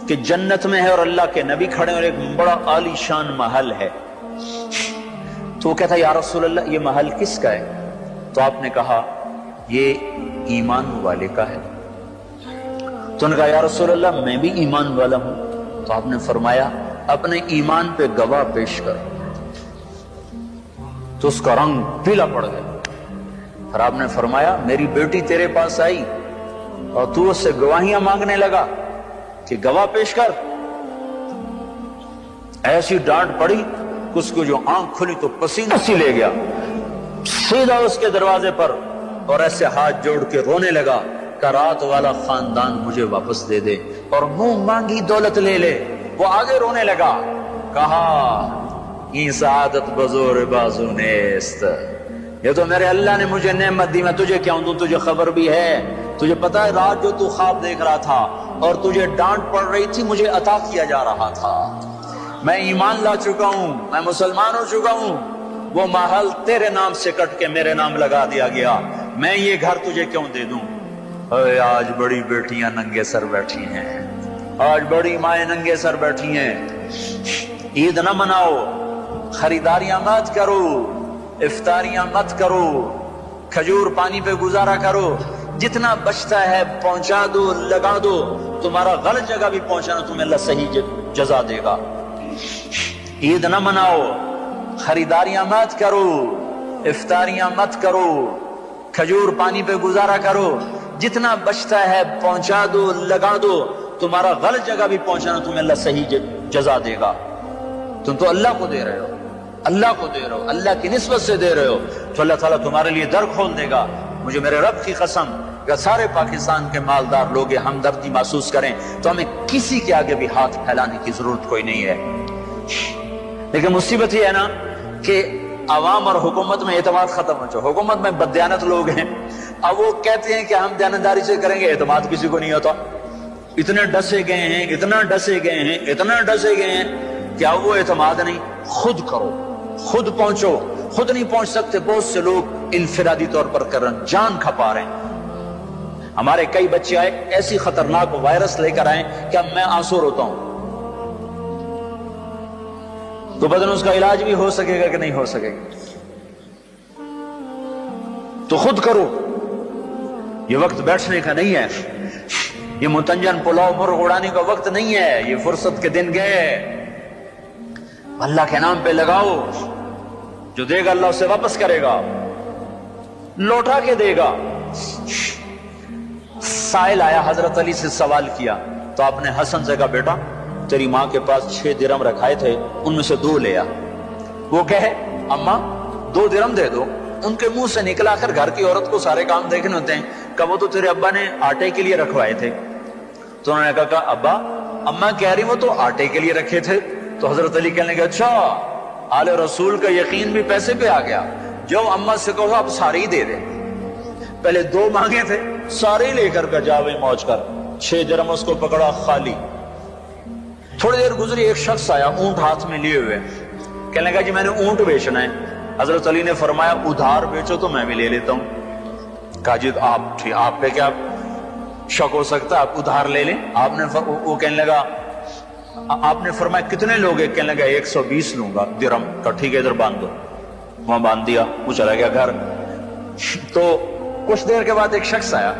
کہ جنت میں ہے اور اللہ کے نبی کھڑے اور ایک بڑا عالی شان محل ہے۔ تو وہ کہتا یا رسول اللہ یہ محل کس کا ہے؟ تو آپ نے کہا یہ ایمان والے کا ہے۔ تو انہوں نے کہا یا رسول اللہ میں بھی ایمان والا ہوں۔ تو آپ نے فرمایا اپنے ایمان پہ گواہ پیش کر۔ تو اس کا رنگ پیلا پڑ گیا۔ پھر آپ نے فرمایا میری بیٹی تیرے پاس آئی اور تو اس سے گواہیاں مانگنے لگا کہ گواہ پیش کر۔ ایسی ڈانٹ پڑی کہ اس کو جو آنکھ کھلی تو پسینہ سی لے گیا، سیدھا اس کے دروازے پر اور ایسے ہاتھ جوڑ کے رونے لگا کہ رات والا خاندان مجھے واپس دے دے اور منہ مانگی دولت لے لے۔ وہ آگے رونے لگا، کہا یہ سعادت بزور بازو نیست، یہ تو میرے اللہ نے مجھے نعمت دی، میں تجھے کیا دوں؟ تجھے خبر بھی ہے، تجھے پتا ہے رات جو تو خواب دیکھ رہا تھا اور تجھے ڈانٹ پڑ رہی تھی مجھے عطا کیا جا رہا تھا، میں ایمان لا چکا ہوں، میں مسلمان ہو چکا ہوں، وہ محل تیرے نام سے کٹ کے میرے نام لگا دیا گیا، میں یہ گھر تجھے کیوں دے دوں؟ آج بڑی بیٹیاں ننگے سر بیٹھی ہیں، آج بڑی مائیں ننگے سر بیٹھی ہیں، عید نہ مناؤ، خریداریاں مت کرو، افطاریاں مت کرو، کھجور پانی پہ گزارا کرو، جتنا بچتا ہے پہنچا دو، لگا دو، تمہارا غلط جگہ بھی پہنچانا تمہیں اللہ صحیح جزا دے گا۔ عید نہ مناؤ، خریداریاں مت کرو، افطاریاں مت کرو، کھجور پانی پہ گزارا کرو، جتنا بچتا ہے پہنچا دو، لگا دو، تمہارا غلط جگہ بھی پہنچانا تمہیں اللہ صحیح جزا دے گا۔ تم تو اللہ کو دے رہے ہو، اللہ کو دے رہے ہو، اللہ کی نسبت سے دے رہے ہو، تو اللہ تعالیٰ تمہارے لیے در کھول دے گا۔ مجھے میرے رب کی قسم کہ سارے پاکستان کے مالدار لوگ ہمدردی محسوس کریں تو ہمیں کسی کے آگے بھی ہاتھ پھیلانے کی ضرورت کوئی نہیں ہے۔ لیکن مصیبت یہ ہے نا کہ عوام اور حکومت میں اعتماد ختم ہو چکا، حکومت میں بددیانت لوگ ہیں، اب وہ کہتے ہیں کہ ہم دیانتداری سے کریں گے، اعتماد کسی کو نہیں ہوتا، اتنے ڈسے گئے ہیں، اتنا ڈسے گئے ہیں، اتنا ڈسے گئے ہیں کہ اب وہ اعتماد نہیں، خود کرو، خود پہنچو، خود نہیں پہنچ سکتے، بہت سے لوگ انفرادی طور پر کر رہے ہیں، جان کھپا رہے ہیں۔ ہمارے کئی بچے آئے ایسی خطرناک وائرس لے کر آئے کہ اب میں آنسو روتا ہوں، تو بدن اس کا علاج بھی ہو سکے گا کہ نہیں ہو سکے گا؟ تو خود کرو، یہ وقت بیٹھنے کا نہیں ہے، یہ متنجن پلاؤ مرغ اڑانے کا وقت نہیں ہے، یہ فرصت کے دن گئے، اللہ کے نام پہ لگاؤ، جو دے گا اللہ اسے واپس کرے گا، لوٹا کے دے گا۔ سائل آیا حضرت علی سے سوال کیا تو آپ نے حسن سے کہا بیٹا تیری ماں کے پاس 6 درم رکھائے تھے، ان میں سے 2 لے آ۔ وہ کہے اماں 2 درم دے دو، ان کے منہ سے نکلا، آخر گھر کی عورت کو سارے کام دیکھنے ہوتے ہیں، کہ وہ تو تیرے ابا نے آٹے کے لیے رکھوائے تھے۔ تو انہوں نے کہا ابا اماں کہہ رہی وہ تو آٹے کے لیے رکھے تھے۔ تو حضرت علی کہنے لگے اچھا آل رسول کا یقین بھی پیسے پہ آ گیا، جو اماں سے کہو اب سارے ہی دے دے، پہلے 2 مانگے تھے سارے ہی لے کر کا جاوے موج کر، 6 درم اس کو پکڑا خالی۔ تھوڑی دیر گزری، ایک شخص آیا اونٹ ہاتھ میں لیے ہوئے، کہنے لگا جی میں نے اونٹ بیچنا ہے۔ حضرت علی نے فرمایا ادھار بیچو تو میں بھی لے لیتا ہوں۔ کہا جی آپ پہ کیا شک ہو سکتا ہے، آپ ادھار لے لیں۔ وہ کہنے لگا آپ نے فرمایا کتنے لوگ ہیں؟ کہنے لگا 120 لوں گا درم کا، ٹھیک ہے ادھر باندھ دو۔ وہاں باندھ دیا، وہ چلا گیا گھر۔ تو کچھ دیر کے بعد ایک شخص آیا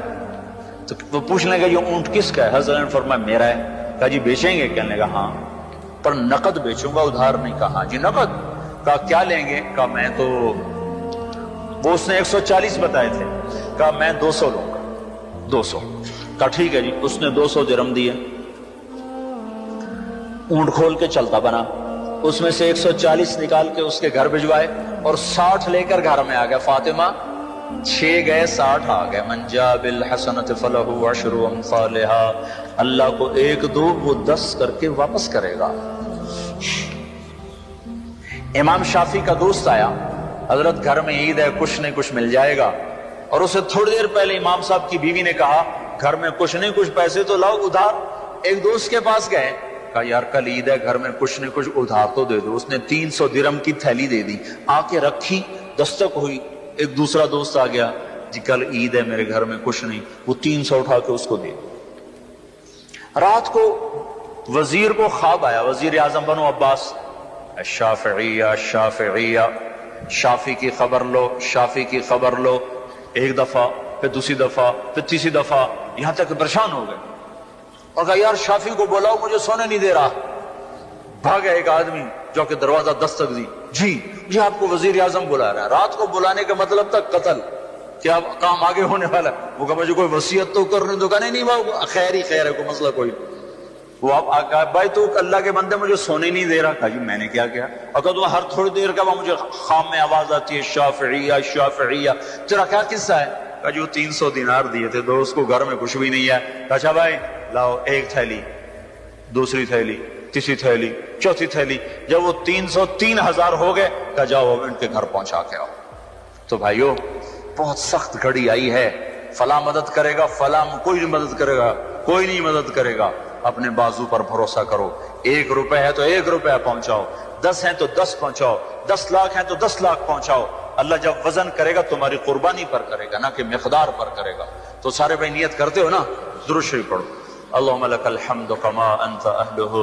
تو وہ پوچھنے لگا یہ اونٹ کس کا ہے؟ حضرت نے فرمایا میرا ہے۔ کہا جی بیچیں گے؟ کہنے لگا ہاں، پر نقد بیچوں گا، ادھار نہیں۔ کہا ہاں جی نقد۔ کہا کیا لیں گے؟ کہا میں تو، وہ اس نے 140 بتائے تھے، کہا میں 200 لوں گا، 200۔ کہا ٹھیک ہے جی، اس نے 200 درم دیے، اونٹ کھول کے چلتا بنا، اس میں سے 140 نکال کے اس کے گھر بھجوائے اور 60 لے کر گھر میں آ گیا۔ فاطمہ 6 گئے 60 آ گئے۔ من جاء بالحسنۃ فلہ عشر امثالھا، اللہ کو 1 دو وہ 10 کر کے واپس کرے گا۔ امام شافعی کا دوست آیا، حضرت گھر میں عید ہے، کچھ نہیں کچھ مل جائے گا، اور اسے تھوڑی دیر پہلے امام صاحب کی بیوی نے کہا گھر میں کچھ نہیں کچھ پیسے تو لاؤ ادھار۔ ایک دوست کے پاس گئے، کہا یار کل عید ہے، گھر میں کچھ نہیں کچھ ادھار تو دے دو۔ اس نے 300 درم کی تھیلی دے دی، آ کے رکھی، دستک ہوئی، ایک دوسرا دوست آ گیا، جی کل عید ہے میرے گھر میں کچھ نہیں، وہ 300 اٹھا کے اس کو دے۔ رات کو وزیر کو خواب آیا، وزیر اعظم بنو عباس، الشافعیہ الشافعیہ، شافی کی خبر لو، شافی کی خبر لو۔ ایک دفعہ، پھر دوسری دفعہ، پھر تیسری دفعہ، یہاں تک پریشان ہو گئے اور کہا یار شافی کو بلاؤ، مجھے سونے نہیں دے رہا۔ بھاگا ایک آدمی جو کہ دروازہ دستک دی، جی آپ کو وزیر اعظم بلا رہا ہے۔ رات کو بلانے کا مطلب تھا قتل، کیا کام آگے ہونے والا ہے؟ وہ کہا مجھے کوئی وصیت تو کرنے دو۔ کہا نہیں وہ خیر ہی خیر ہے، کوئی مسئلہ کوئی۔ وہ آپ بھائی تو اللہ کے بندے مجھے سونے نہیں دے رہا۔ کہا جی میں نے کیا کیا؟ اور کہا تو ہر تھوڑی دیر کا مجھے خام میں آواز آتی ہے شافعیہ شافعیہ، تیرا کیا قصہ ہے؟ کہا جو 300 دینار دیے تھے دوست کو، گھر میں کچھ بھی نہیں ہے۔ کہا اچھا بھائی لاؤ، ایک تھیلی، دوسری تھیلی، تیسری تھیلی، چوتھی تھیلی۔ جب وہ 300 3000 ہو گئے، کہا جاؤ ان کے گھر پہنچا کے آؤ۔ تو بھائیو بہت سخت گھڑی آئی ہے، فلاں مدد کرے گا، فلاں کوئی نہیں مدد کرے گا، کوئی نہیں مدد کرے گا۔ اپنے بازو پر بھروسہ کرو، 1 روپے ہے تو 1 روپے پہنچاؤ، 10 ہیں تو 10 پہنچاؤ، 10 لاکھ ہیں تو 10 لاکھ پہنچاؤ۔ اللہ جب وزن کرے گا تمہاری قربانی پر کرے گا، نہ کہ مقدار پر کرے گا۔ تو سارے بھائی نیت کرتے ہو نا؟ درود شریف پڑھو۔ اللہم لک الحمد کما انت اہلہ،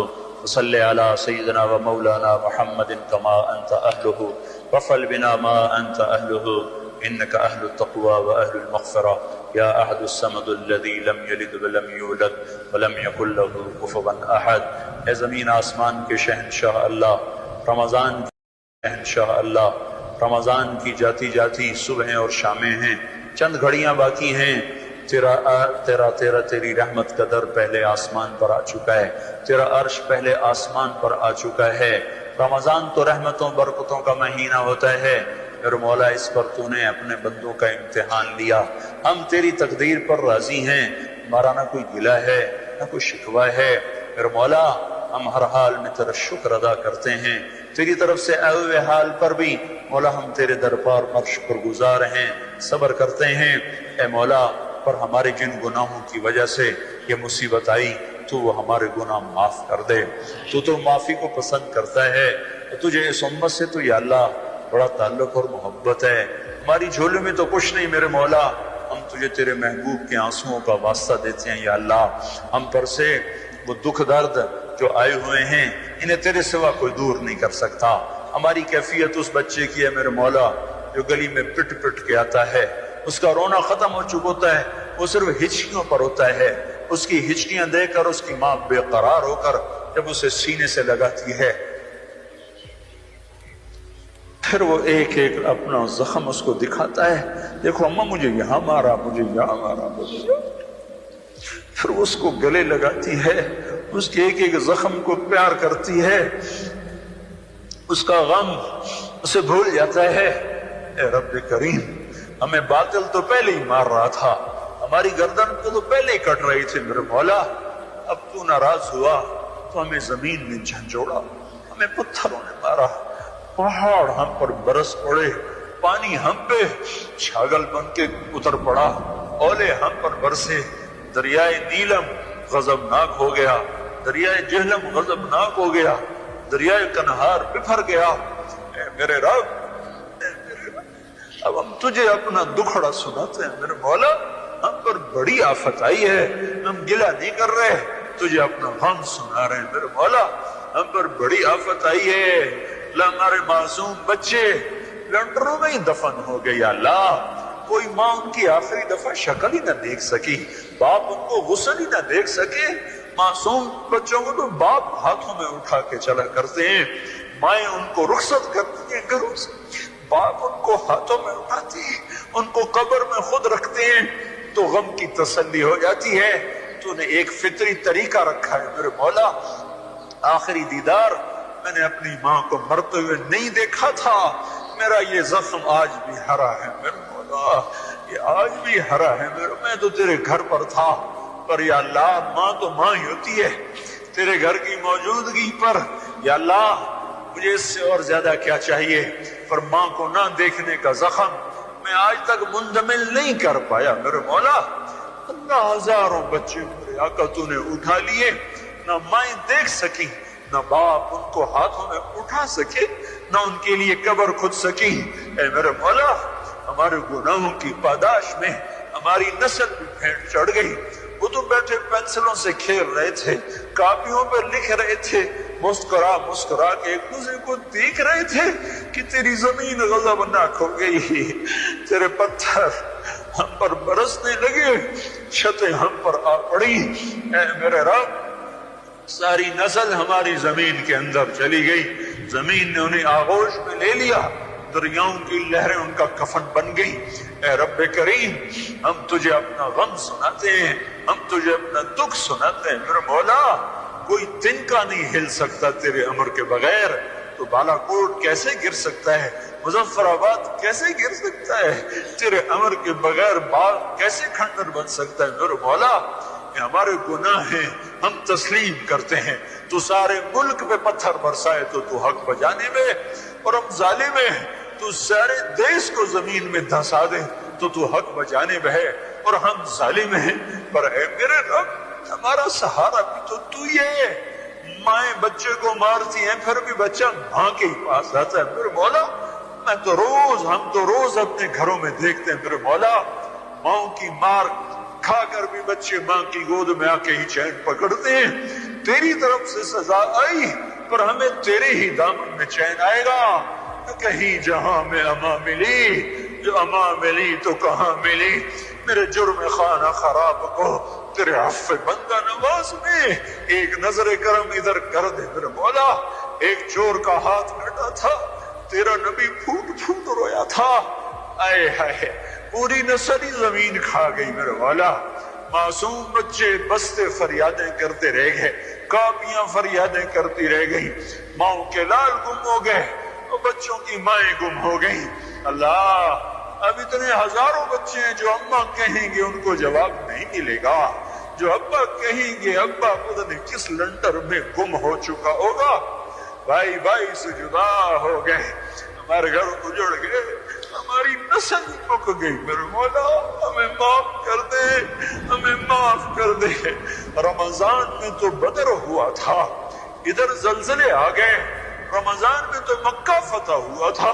وصلی علی سیدنا و مولانا محمد کما انت اہلہ، وفعل بنا ما انت اہلہ، انك اهل التقوى واهل المغفرة يا احد الصمد الذي لم يلد ولم يولد ولم يكن له كفوا احد۔ اے زمین آسمان کے شہنشاہ اللہ، رمضان انشاءاللہ رمضان کی جاتی جاتی صبح اور شامیں ہیں، چند گھڑیاں باقی ہیں۔ تیری رحمت کا در پہلے آسمان پر آ چکا ہے، تیرا عرش پہلے آسمان پر آ چکا ہے۔ رمضان تو رحمتوں برکتوں کا مہینہ ہوتا ہے، میرے مولا اس پر تو نے اپنے بندوں کا امتحان لیا۔ ہم تیری تقدیر پر راضی ہیں، ہمارا نہ کوئی گلہ ہے نہ کوئی شکوہ ہے۔ میرے مولا ہم ہر حال میں تیرا شکر ادا کرتے ہیں، تیری طرف سے آئے ہوئے حال پر بھی مولا ہم تیرے دربار پر شکر گزار ہیں، صبر کرتے ہیں۔ اے مولا پر ہمارے جن گناہوں کی وجہ سے یہ مصیبت آئی تو وہ ہمارے گناہ معاف کر دے۔ تو معافی کو پسند کرتا ہے، تجھے اس امت سے تو یا اللہ بڑا تعلق اور محبت ہے۔ ہماری جھولے میں تو کچھ نہیں میرے مولا، ہم تجھے تیرے محبوب کے آنسوؤں کا واسطہ دیتے ہیں یا اللہ۔ ہم پر سے وہ دکھ درد جو آئے ہوئے ہیں انہیں تیرے سوا کوئی دور نہیں کر سکتا۔ ہماری کیفیت اس بچے کی ہے میرے مولا جو گلی میں پٹ پٹ کے آتا ہے، اس کا رونا ختم ہو چکا ہوتا ہے، وہ صرف ہچکیوں پر ہوتا ہے۔ اس کی ہچکیاں دے کر اس کی ماں بے قرار ہو کر جب اسے سینے سے لگاتی ہے، پھر وہ ایک ایک اپنا زخم اس کو دکھاتا ہے، دیکھو اماں مجھے یہاں مارا، مجھے یہاں مارا، پھر وہ اس کو گلے لگاتی ہے، اس کے ایک ایک زخم کو پیار کرتی ہے، اس کا غم اسے بھول جاتا ہے۔ اے رب کریم، ہمیں باطل تو پہلے ہی مار رہا تھا، ہماری گردن کو تو پہلے ہی کٹ رہی تھی میرے مولا، اب تو ناراض ہوا تو ہمیں زمین میں جھنجھوڑا، ہمیں پتھروں نے مارا، پہاڑ ہم پر برس پڑے، پانی ہم پہ چھاگل بن کے اتر پڑا، اولے ہم پر برسے، دریائے نیلم غضبناک ہو گیا، دریائے جہلم غضبناک ہو گیا، دریائے کنہار بفر گیا۔ اے میرے رب، اب ہم تجھے اپنا دکھڑا سناتے ہیں میرے مولا، ہم پر بڑی آفت آئی ہے، ہم گلہ نہیں کر رہے، تجھے اپنا غم سنا رہے ہیں میرے مولا، ہم پر بڑی آفت آئی ہے۔ ہمارے معصوم بچے لنڈروں میں ہی دفن ہو گئے یا اللہ، کوئی ماں ان کی آخری دفعہ شکل ہی نہ دیکھ سکی، باپ ان کو غسل ہی نہ دیکھ سکے۔ معصوم بچوں کو تو باپ ہاتھوں میں اٹھا کے چلا کرتے ہیں، مائیں ان کو رخصت کرتی ہیں گھروں سے، باپ ان کو ہاتھوں میں اٹھاتی ہیں، ان کو قبر میں خود رکھتے ہیں تو غم کی تسلی ہو جاتی ہے۔ تو نے ایک فطری طریقہ رکھا ہے میرے مولا، آخری دیدار میں نے اپنی ماں کو مرتے ہوئے نہیں دیکھا تھا، میرا یہ زخم آج بھی ہرا ہے میرے مولا، یہ آج بھی ہرا ہے میرے، میں تو تیرے گھر پر تھا پر یا اللہ ماں تو ماں ہی ہوتی ہے، تیرے گھر کی موجودگی پر یا اللہ مجھے اس سے اور زیادہ کیا چاہیے، پر ماں کو نہ دیکھنے کا زخم میں آج تک منجمل نہیں کر پایا میرے مولا۔ نہ ہزاروں بچے میرے آقا تو نے اٹھا لیے، نہ مائیں دیکھ سکی، نہ باپ ان کو ہاتھوں میں اٹھا سکے، نہ ان کے لیے قبر کھود سکی۔ اے میرے مولا، ہمارے گناہوں کی پاداش میں ہماری نسل بھی پھینٹ چڑھ گئی، وہ تو بیٹھے پینسلوں سے کھیل رہے تھے، کاپیوں پر لکھ رہے تھے، مسکرا مسکرا کے ایک دوسرے کو دیکھ رہے تھے کہ تیری زمین غضبناک ہو گئی، تیرے پتھر ہم پر برسنے لگے، چھتیں ہم پر آ پڑی۔ اے میرے رب، ساری نسل ہماری زمین کے اندر چلی گئی، زمین نے انہیں آغوش میں لے لیا، دریاؤں کی لہریں ان کا کفن بن گئی۔ اے رب کریم، ہم تجھے اپنا غم سناتے ہیں، ہم تجھے اپنا دکھ سناتے ہیں میرے مولا، کوئی تنکا نہیں ہل سکتا تیرے امر کے بغیر، تو بالا کوٹ کیسے گر سکتا ہے، مظفر آباد کیسے گر سکتا ہے، تیرے امر کے بغیر باغ کیسے کھنڈر بن سکتا ہے میرے مولا۔ یہ ہمارے گناہ ہیں، ہم تسلیم کرتے ہیں، تو سارے ملک پہ پتھر برسائے تو حق بجانے میں، اور ہم ظالم ہیں، تو سارے دیش کو زمین میں دھسا دے تو حق بجانے میں ہے، اور ہم ظالم ہیں، پر اے میرے رب ہمارا سہارا بھی تو ہی ہے۔ مائیں بچے کو مارتی ہیں پھر بھی بچہ ماں کے ہی پاس آتا ہے میرے مولا۔ ہم تو روز اپنے گھروں میں دیکھتے ہیں میرے مولا، ماں کی مار کھا کر بھی بچے ماں کی گود میں آ کے ہی چین پکڑتے ہیں۔ تیری طرف سے سزا آئی پر ہمیں تیرے ہی دامن میں چین آئے گا، کہیں جہاں میں اما ملی، جو اما ملی تو کہاں ملی، میرے جرم خانہ خراب کو تیرے عفو بندہ نواز میں ایک نظر کرم ادھر کر دے میرے مولا۔
ایک چور کا ہاتھ کٹا تھا، تیرا نبی پھوٹ پھوٹ رویا تھا، آئے ہائے پوری نسل ہی زمین کھا گئی میرے مولا۔ معصوم بچے بستے فریادیں کرتے رہ گئے، کاپیاں فریادیں کرتی رہ گئی، ماؤں کے لال گم ہو گئے، بچوں کی مائیں گم ہو گئی۔ اللہ اب اتنے ہزاروں بچے ہیں جو اماں کہیں گے ان کو جواب نہیں ملے گا، جو ابا کہیں گے ابا پتہ نہیں کس لنٹر میں گم ہو چکا ہوگا۔ بھائی بھائی سے جدا ہو گئے، ہمارے گھر اجڑ گئے، ہماری نسل مک گئی، میرے مولا ہمیں معاف کر دے، ہمیں معاف کر دے۔ رمضان میں تو بدر ہوا تھا، ادھر زلزلے آ گئے، رمضان میں تو مکہ فتح ہوا تھا،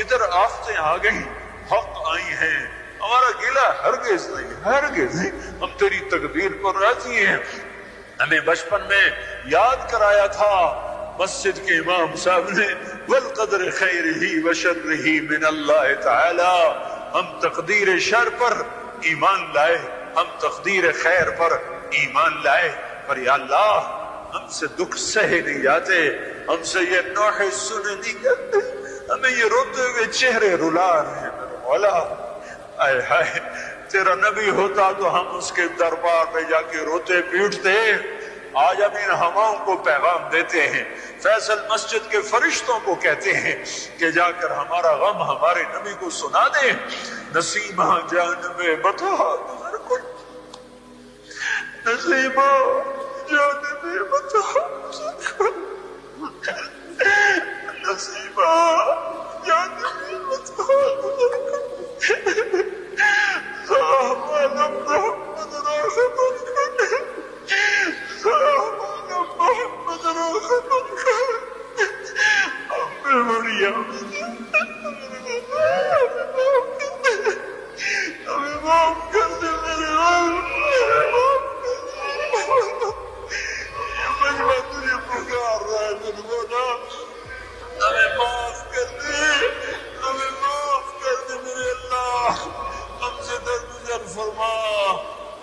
ادھر آفتیں آ گئی، حق آئی ہیں، ہمارا گلہ ہرگز نہیں، ہرگز نہیں، ہم تیری تقدیر پر راضی ہیں۔ ہمیں بچپن میں یاد کرایا تھا مسجد کے امام صاحب نے، والقدر خیرہ وشرہ من اللہ تعالی، ہم تقدیر شر پر ایمان لائے، ہم تقدیر خیر پر ایمان لائے، پر یا اللہ ہم سے دکھ سہے نہیں جاتے، ہم سے یہ نوحے سنے نہیں جاتے، ہمیں یہ روتے ہوئے چہرے رلا رہے ہیں میرے مولا۔ آئے ہائے تیرا نبی ہوتا تو ہم اس کے دربار پہ جا کے روتے پیٹتے، آج ہم ان ہواؤں کو پیغام دیتے ہیں، فیصل مسجد کے فرشتوں کو کہتے ہیں کہ جا کر ہمارا غم ہمارے نبی کو سنا دیں۔ نسیمہ جانب بتا گزر کن، نسیمہ جانب بتا گزر کن، نسیمہ جانب بتا گزر کن، صاحب محمد راغب کن، محمد راغب کر، ہمیں بڑھیا ہمیں معاف کر دے میرے مجمع تجھے پکار رہا ہے میرے مولا، ہمیں معاف کر دے، ہمیں معاف کر دے میرے اللہ، ہم سے درگزر فرما،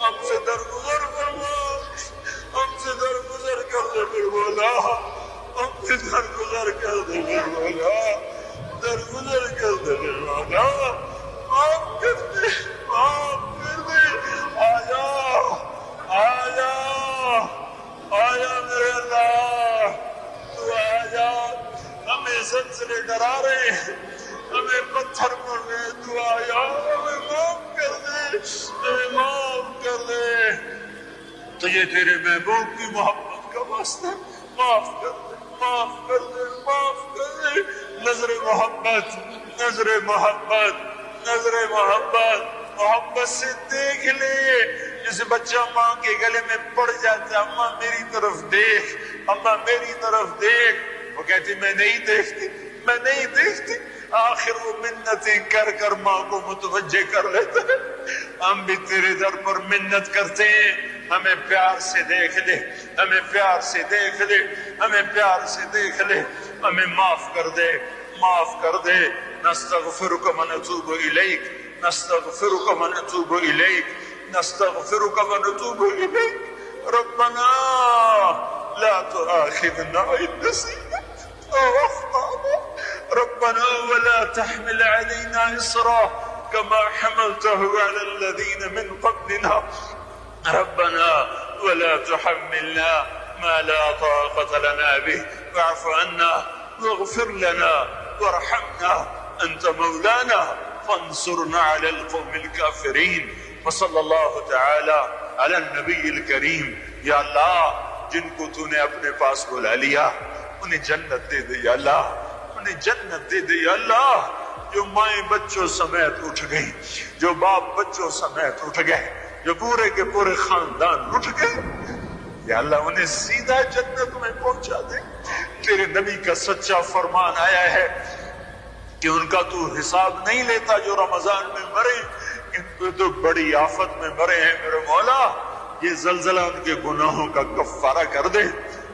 ہم سے درگزر فرما، ہم سے درگزر کر دے میرے مولا، ہم سے درگزر کر دے میرے مولا، درگزر کر دے میرے مولا، معاف کر دے، معاف کر دے، آجا آجا آجا میرے اللہ، تو آجا، ہمیں زلزلے ڈرا رہے ہیں، ہمیں پتھر مر رہے، تو آجا، ہمیں معاف کر دے، ہمیں معاف کر دے، تو یہ تیرے محبوب کی محبت کا واسطہ، معاف کر دے، معاف کر دے، معاف کر دے، نظر محبت، نظر محبت، نظر محبت، محبت سے دیکھ لے، جسے بچہ ماں کے گلے میں پڑ جاتا ہے، اماں میری طرف دیکھ، اماں میری طرف دیکھ، وہ کہتی میں نہیں دیکھتی، میں نہیں دیکھتی، آخر وہ منتیں کر کر ماں کو متوجہ کر لیتا ہے۔ ہم بھی تیرے در پر منت کرتے ہیں، ہمیں پیار سے دیکھ لے، ہمیں پیار سے دیکھ لے، ہمیں پیار سے دیکھ لے، ہمیں معاف کر دے، معاف کر دے۔ نستغفرک ونتوب الیک، نستغفرک ونتوب الیک، نستغفرک ونتوب الیک، ربنا لا تؤاخذنا ان نسینا او اخطأنا، ربنا ولا تحمل علينا إصرا كما حملته على الذين من قبلنا، ربنا ولا تحملنا ما لا طاقة لنا به، واعف عنا واغفر لنا وارحمنا، أنت مولانا فانصرنا على القوم الكافرين۔ وصلى الله تعالى على النبي الكريم۔ یا اللہ جن کو تو نے اپنے پاس بلا لیا انہیں جنت دے دے یا اللہ، انہیں جنت دے دے یا اللہ۔ جو مائیں بچوں سمیت اٹھ گئی، جو باپ بچوں سمیت اٹھ گئے، جو پورے کے پورے خاندان اٹھ گئے، یا اللہ انہیں سیدھا جنت میں پہنچا دے۔ تیرے نبی کا سچا فرمان آیا ہے کہ ان کا تو حساب نہیں لیتا جو رمضان میں مرے، ان کو تو بڑی آفت میں مرے ہیں میرے مولا، یہ زلزلہ ان کے گناہوں کا کفارہ کر دے،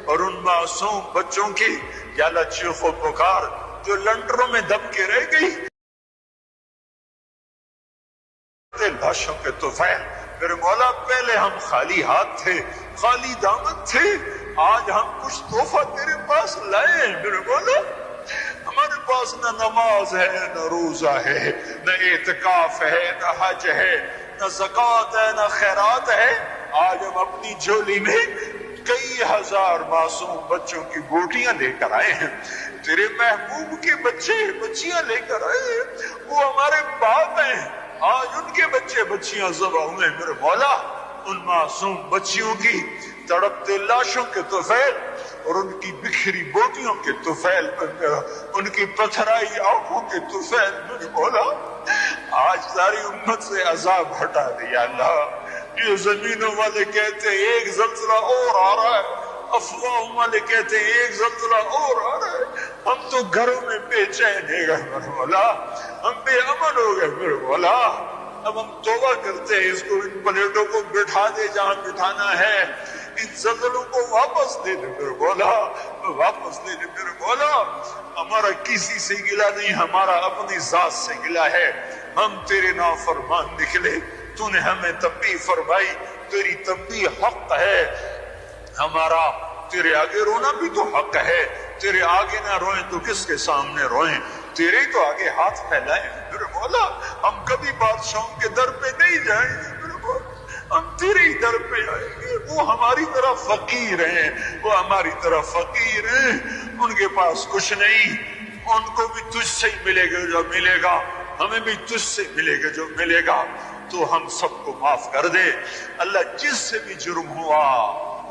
اور ان معصوم بچوں کی یا اللہ چیخ و پکار جو لنڈروں میں دب کے رہ گئی، لاشوں کے طفیل، میرے مولا پہلے ہم خالی ہاتھ تھے، خالی دامن تھے، آج ہم کچھ تحفہ تیرے پاس لائے ہیں میرے مولا. ہمارے پاس نہ نماز ہے، نہ روزہ ہے، نہ اعتکاف ہے، نہ حج ہے، نہ زکوٰۃ ہے، نہ خیرات ہے. آج ہم اپنی جھولی میں کئی ہزار معصوم بچوں کی بوٹیاں لے کر آئے ہیں. تیرے محبوب کے بچے بچیاں لے کر آئے ہیں. وہ ہمارے باپ ہیں، آج ان کے بچے بچیاں ذبح ہوئے میرے مولا. ان معصوم بچیوں کی تڑپتے لاشوں کے طفیل اور ان کی بکھری بوٹیوں کے طفیل پر، ان کی پتھرائی آنکھوں کے طفیل میرے مولا، آج ساری امت سے عذاب ہٹا دیا اللہ. یہ زمینوں والے کہتے ہیں ایک زلزلہ اور آ رہا ہے، افواہوں والے کہتے ہیں ایک زلزلہ اور آ رہا ہے. ہم تو گھروں میں بے چین ہے گئے میرے مولا، ہم بے امن ہو گئے میرے مولا. اب ہم توبہ کرتے ہیں، اس کو ان پلیٹوں کو بٹھا دے جہاں بٹھانا ہے، ان زلزلوں کو واپس دے دے میرے مولا، واپس دے دے میرے مولا. ہمارا کسی سے گلہ نہیں، ہمارا اپنی ذات سے گلہ ہے. ہم تیرے نافرمان نکلے، تو نے ہمیں تنبیہ فرمائی، تیری تنبیہ حق ہے. ہمارا تیرے آگے رونا بھی تو حق ہے. تیرے آگے نہ روئیں تو کس کے سامنے روئیں؟ تیرے تو آگے ہاتھ پھیلائیں میرے مولا. ہم کبھی بادشاہوں کے در پہ نہیں جائیں گے میرے مولا، ہم تیرے ہی در پہ آئیں گے. وہ ہماری طرح فقیر ہیں، وہ ہماری طرح فقیر ہیں. ان کے پاس کچھ نہیں، ان کو بھی تجھ سے ہی ملے گا جو ملے گا، ہمیں بھی تجھ سے ملے گا جو ملے گا. تو ہم سب کو معاف کر دے اللہ. جس سے بھی جرم ہوا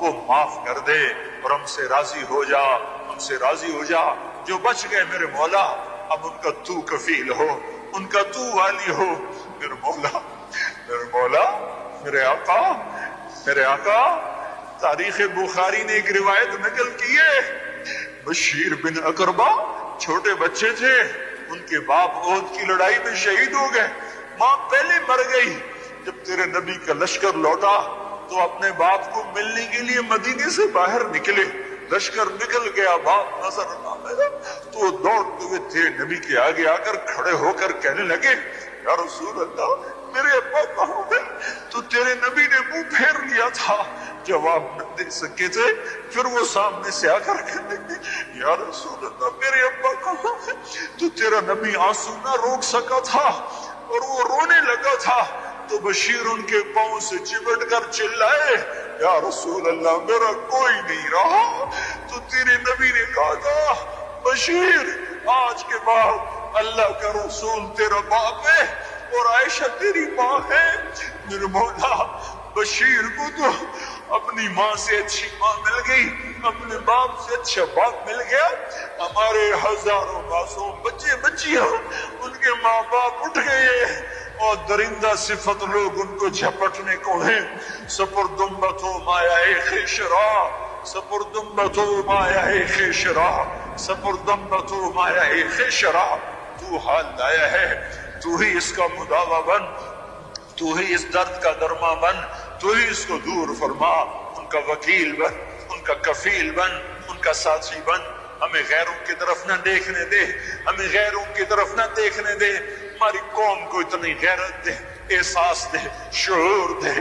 وہ معاف کر دے اور ہم سے راضی ہو جا، ہم سے راضی ہو جا. جو بچ گئے میرے مولا، اب ان کا تو کفیل ہو، ان کا تو والی ہو میرے مولا. میرے مولا، میرے آقا، میرے آقا. تاریخ بخاری نے ایک روایت نقل کی ہے، بشیر بن اقربہ چھوٹے بچے تھے، ان کے باپ احد کی لڑائی میں شہید ہو گئے. ماں پہلے مر گئی. جب تیرے نبی کا لشکر لوٹا تو اپنے باپ کو ملنے کے لیے مدینے سے باہر نکلے. لشکر نکل گیا، باپ نظر نہ آیا تو دوڑتے ہوئے تیرے نبی کے آگے آ کر کھڑے ہو کر کہنے لگے، یا رسول اللہ میرے ابا کہاں ہے؟ تو تیرے نبی نے منہ پھیر لیا تھا، جواب نہ دے سکے تھے. پھر وہ سامنے سے آ کر کہنے لگے، یا رسول اللہ میرے ابا کہاں ہے؟ تو تیرا نبی آنسو نہ روک سکا تھا اور وہ رونے لگا تھا. تو بشیر ان کے پاؤں سے چپٹ کر چلائے، یا رسول اللہ میرا کوئی نہیں رہا. تو تیرے نبی نے کہا تھا، بشیر آج کے بعد اللہ کا رسول تیرا باپ ہے اور عائشہ تیری ماں ہے. میرے مولا، بشیر کو تو اپنی ماں سے اچھی ماں مل گئی، اپنے باپ سے اچھا باپ مل گیا. ہمارے ہزاروں معصوم بچے بچیاں، ان کے ماں باپ اٹھ گئے اور درندہ صفت لوگ ان کو جھپٹنے کو ہیں. سپردمبتو مایائے خیشرا، سپردمبتو مایائے خیشرا، سپردمبتو مایائے خیشرا. تو حال لایا ہے، تو ہی اس کا مداوا بن، تو ہی اس درد کا درما بن، تو ہی اس کو دور فرما. ان کا وکیل بن، ان کا کفیل بن، ان کا ساتھی بن. ہمیں غیروں کی طرف نہ دیکھنے دے، ہمیں غیروں کی طرف نہ دیکھنے دے. ہماری قوم کو اتنی غیرت دے، احساس دے، شعور دے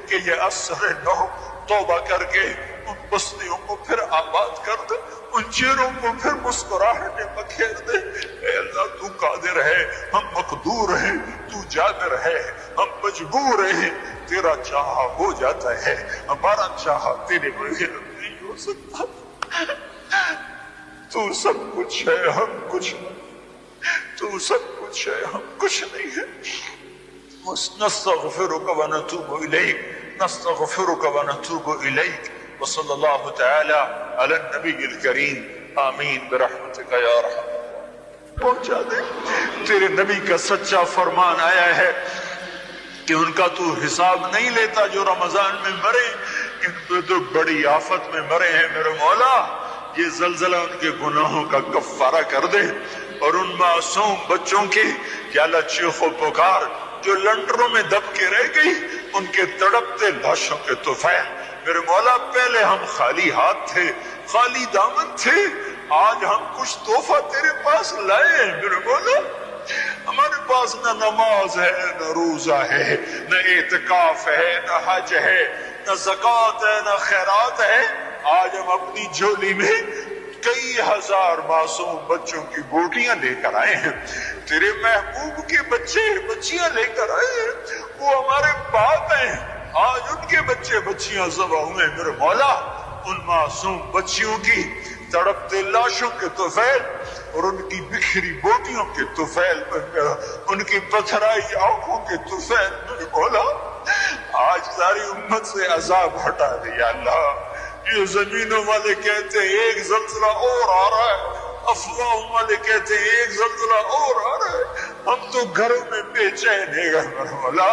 کہ یہ عصر نو توبہ کر کے ان بستیوں کو پھر آباد کر دے، ان چہروں کو پھر مسکراہٹیں بکھیر دے. اے اللہ تو قادر ہے، ہم مقدور ہیں، تو جابر ہے، ہم مجبور ہیں. تیرا چاہا ہو جاتا ہے، ہمارا چاہا تیرے بغیر نہیں ہو سکتا. تو سب کچھ ہے، ہم کچھ نہیں. تو سب کچھ ہے، ہم کچھ نہیں ہے. نستغفرک ونتوب الیک، نستغفرک ونتوب الیک. وصلی اللہ تعالی علی النبی الکریم. آمین برحمتک یا ارحم. پہنچا دے. تیرے نبی کا سچا فرمان آیا ہے کہ ان کا تو حساب نہیں لیتا جو رمضان میں مرے، ان پہ تو بڑی آفت میں مرے ہیں میرے مولا. یہ زلزلہ ان کے گناہوں کا کفارہ کر دے اور ان معصوم بچوں کی یا اللہ چیخ و پکار جو لنڈروں میں دب کے رہ گئی، ان کے تڑپتے لاشوں کے طفیل میرے مولا. پہلے ہم خالی ہاتھ تھے، خالی دامن تھے، آج ہم کچھ تحفہ تیرے پاس لائے ہیں میرے مولا. ہمارے پاس نہ نماز ہے، نہ روزہ ہے، نہ اعتکاف ہے، نہ حج ہے، نہ زکوٰۃ ہے، نہ خیرات ہے. آج ہم اپنی جھولی میں کئی ہزار معصوم بچوں کی بوٹیاں لے کر آئے ہیں، تیرے محبوب کے بچے بچیاں لے کر آئے ہیں، وہ ہمارے باپ ہیں، آج ان کے بچے بچیاں ذبح ہوئے میرے مولا، ان معصوم بچیوں کی تڑپتے لاشوں کے طفیل اور ان کی بکھری بوٹیوں کے طفیل پر، ان کی پتھرائی آنکھوں کے طفیل میرے مولا، آج ساری امت سے عذاب ہٹا دے یا اللہ۔ یہ زمینوں والے کہتے ہیں ایک زلزلہ اور آ رہا ہے، افواہوں والے کہتے ہیں ایک زلزلہ اور آ رہا ہے، ہم تو گھروں میں بے چین ہے میرے مولا،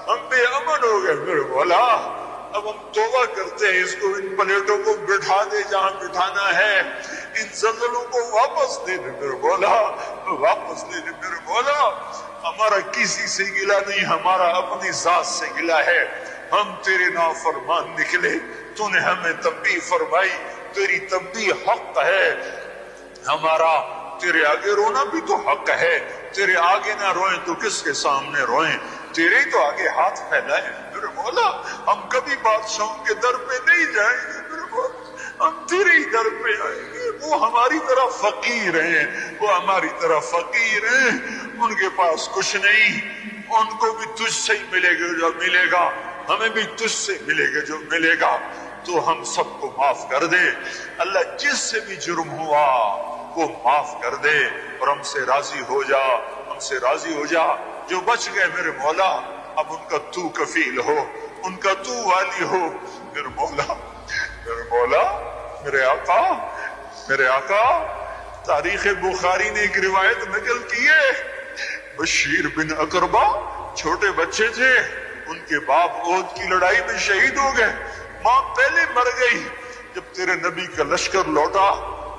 ہم بے امن ہو گئے میرے مولا۔ اب ہم توبہ کرتے ہیں، اس کو ان پلیٹوں کو بٹھا دے جہاں بٹھانا ہے، ان زلزلوں کو واپس دے دے میرے مولا، واپس دے دے میرے مولا۔ ہمارا کسی سے گلہ نہیں، ہمارا اپنی ذات سے گلہ ہے، ہم تیرے نافرمان نکلے، تو نے ہمیں تنبیہ فرمائی، تیری تنبیہ حق ہے، ہمارا تیرے آگے رونا بھی تو حق ہے، تیرے آگے نہ روئیں تو کس کے سامنے روئیں، تیرے تو آگے ہاتھ پھیلائیں میرے مولا، ہم کبھی بادشاہوں کے در پہ نہیں جائیں گے میرے مولا، ہم تیرے ہی در پہ آئیں گے، وہ ہماری طرح فقیر ہیں، وہ ہماری طرح فقیر ہیں، ان کے پاس کچھ نہیں، ان کو بھی تجھ سے ہی ملے گا جو ملے گا، ہمیں بھی تجھ سے ملے گا جو ملے گا، تو ہم سب کو معاف کر دے اللہ، جس سے بھی جرم ہوا وہ معاف کر دے اور ہم سے راضی ہو جا، ہم سے راضی ہو جا۔ جو بچ گئے میرے مولا اب ان کا تو کفیل ہو، ان کا تو والی ہو میرے مولا، میرے مولا، میرے آقا، میرے آقا۔ تاریخ بخاری نے ایک روایت نقل کی ہے، بشیر بن اقربہ چھوٹے بچے تھے، ان کے باپ احد کی لڑائی میں شہید ہو گئے، ماں پہلے مر گئی، جب تیرے نبی کا لشکر لوٹا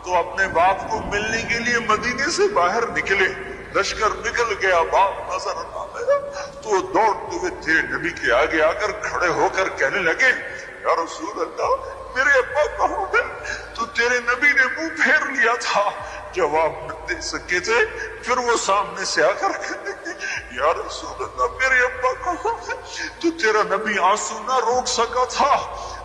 تو اپنے باپ کو ملنے کے لیے مدینے سے باہر نکلے، لشکر نکل گیا، باپ نظر نہ آیا تو دوڑتے ہوئے تیرے نبی کے آگے آ کر کھڑے ہو کر کہنے لگے، یا رسول اللہ میرے ابا کہاں ہے؟ تو تیرے نبی نے منہ پھیر لیا تھا، جواب نہ دے سکے تھے، پھر وہ سامنے سے آ کر کہنے لگے، یا رسول اللہ میرے ابا کہاں ہے؟ تو تیرا نبی آنسو نہ روک سکا تھا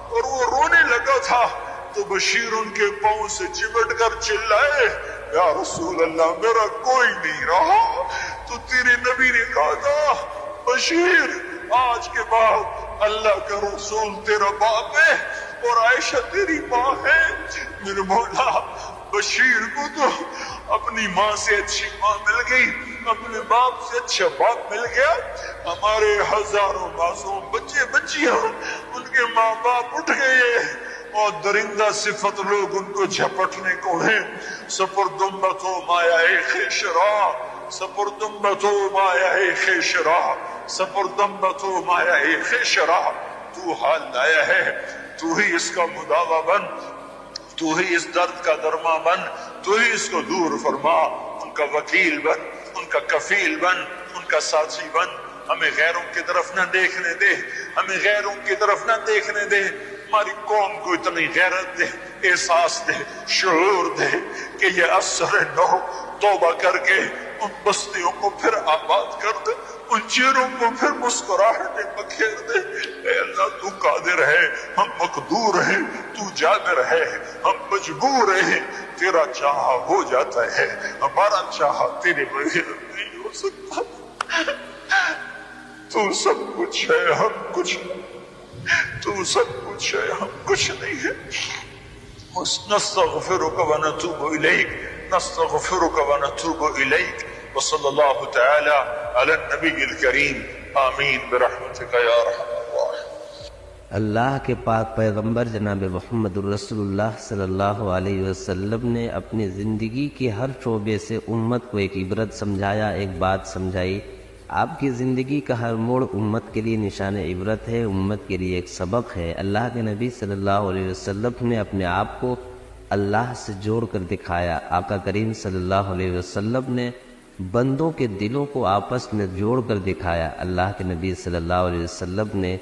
اور وہ رونے لگا تھا، تو بشیر ان کے پاؤں سے چمٹ کر چلائے، یا رسول اللہ میرا کوئی نہیں رہا۔ تو تیرے نبی نے کہا تھا، بشیر آج کے بعد اللہ کا رسول تیرا باپ ہے اور عائشہ تیری ماں ہے۔ میرے مولا بشیر کو تو اپنی ماں سے اچھی ماں مل گئی، اپنے باپ سے اچھا باپ مل گیا، ہمارے ہزاروں معصوم بچے بچیاں ان کے ماں باپ اٹھ گئے اور درندہ صفت لوگ ان کو جھپٹنے کو ہیں۔ سپردمبتو مایائے خیشرا، سپردمبتو مایائے خیشرا، سپردمبتو مایائے خیشرا، تو حال لایا ہے، تو ہی اس کا مداوا بن، تو ہی اس درد کا درما بن، تو ہی اس کو دور فرما، ان کا وکیل بن، ان کا کفیل بن، ان کا ساتھی بن، ہمیں غیروں کی طرف نہ دیکھنے دے، ہمیں غیروں کی طرف نہ دیکھنے دے، ہماری قوم کو اتنی غیرت دے، احساس دے، شعور دے کہ یہ اثر نو توبہ کر کے ان بستیوں کو پھر آباد کر دے، ان چہروں کو پھر مسکراہٹیں بکھیر دے۔ اے اللہ تو قادر ہے، ہم مقدور ہیں، تو جابر ہے، ہم مجبور ہیں، تیرا چاہا ہو جاتا ہے، ہمارا چاہا تیرے بغیر نہیں ہو سکتا۔ تو سب کچھ ہے، ہم کچھ نہیں، تو سب کچھ ہے، ہم کچھ نہیں ہے۔ نستغفرک ونتوب الیک، نستغفرک ونتوب الیک، وصلی اللہ تعالی علی النبی الکریم، آمین برحمتک یا ارحم الراحمین۔
اللہ کے پاک پیغمبر جناب محمد الرسول اللہ صلی اللہ علیہ وسلم نے اپنی زندگی کے ہر شعبے سے امت کو ایک عبرت سمجھایا، ایک بات سمجھائی۔ آپ کی زندگی کا ہر موڑ امت کے لیے نشان عبرت ہے، امت کے لیے ایک سبق ہے۔ اللہ کے نبی صلی اللہ علیہ وسلم نے اپنے آپ کو اللہ سے جوڑ کر دکھایا۔ آقا کریم صلی اللہ علیہ وسلم نے بندوں کے دلوں کو آپس میں جوڑ کر دکھایا۔ اللہ کے نبی صلی اللہ علیہ وسلم نے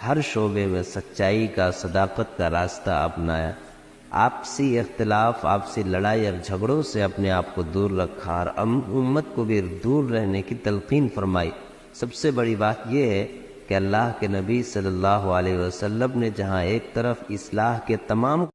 ہر شعبے میں سچائی کا، صداقت کا راستہ اپنایا۔ آپسی اختلاف، آپسی لڑائی اور جھگڑوں سے اپنے آپ کو دور رکھا اور امت کو بھی دور رہنے کی تلقین فرمائی۔ سب سے بڑی بات یہ ہے کہ اللہ کے نبی صلی اللہ علیہ وسلم نے جہاں ایک طرف اصلاح کے تمام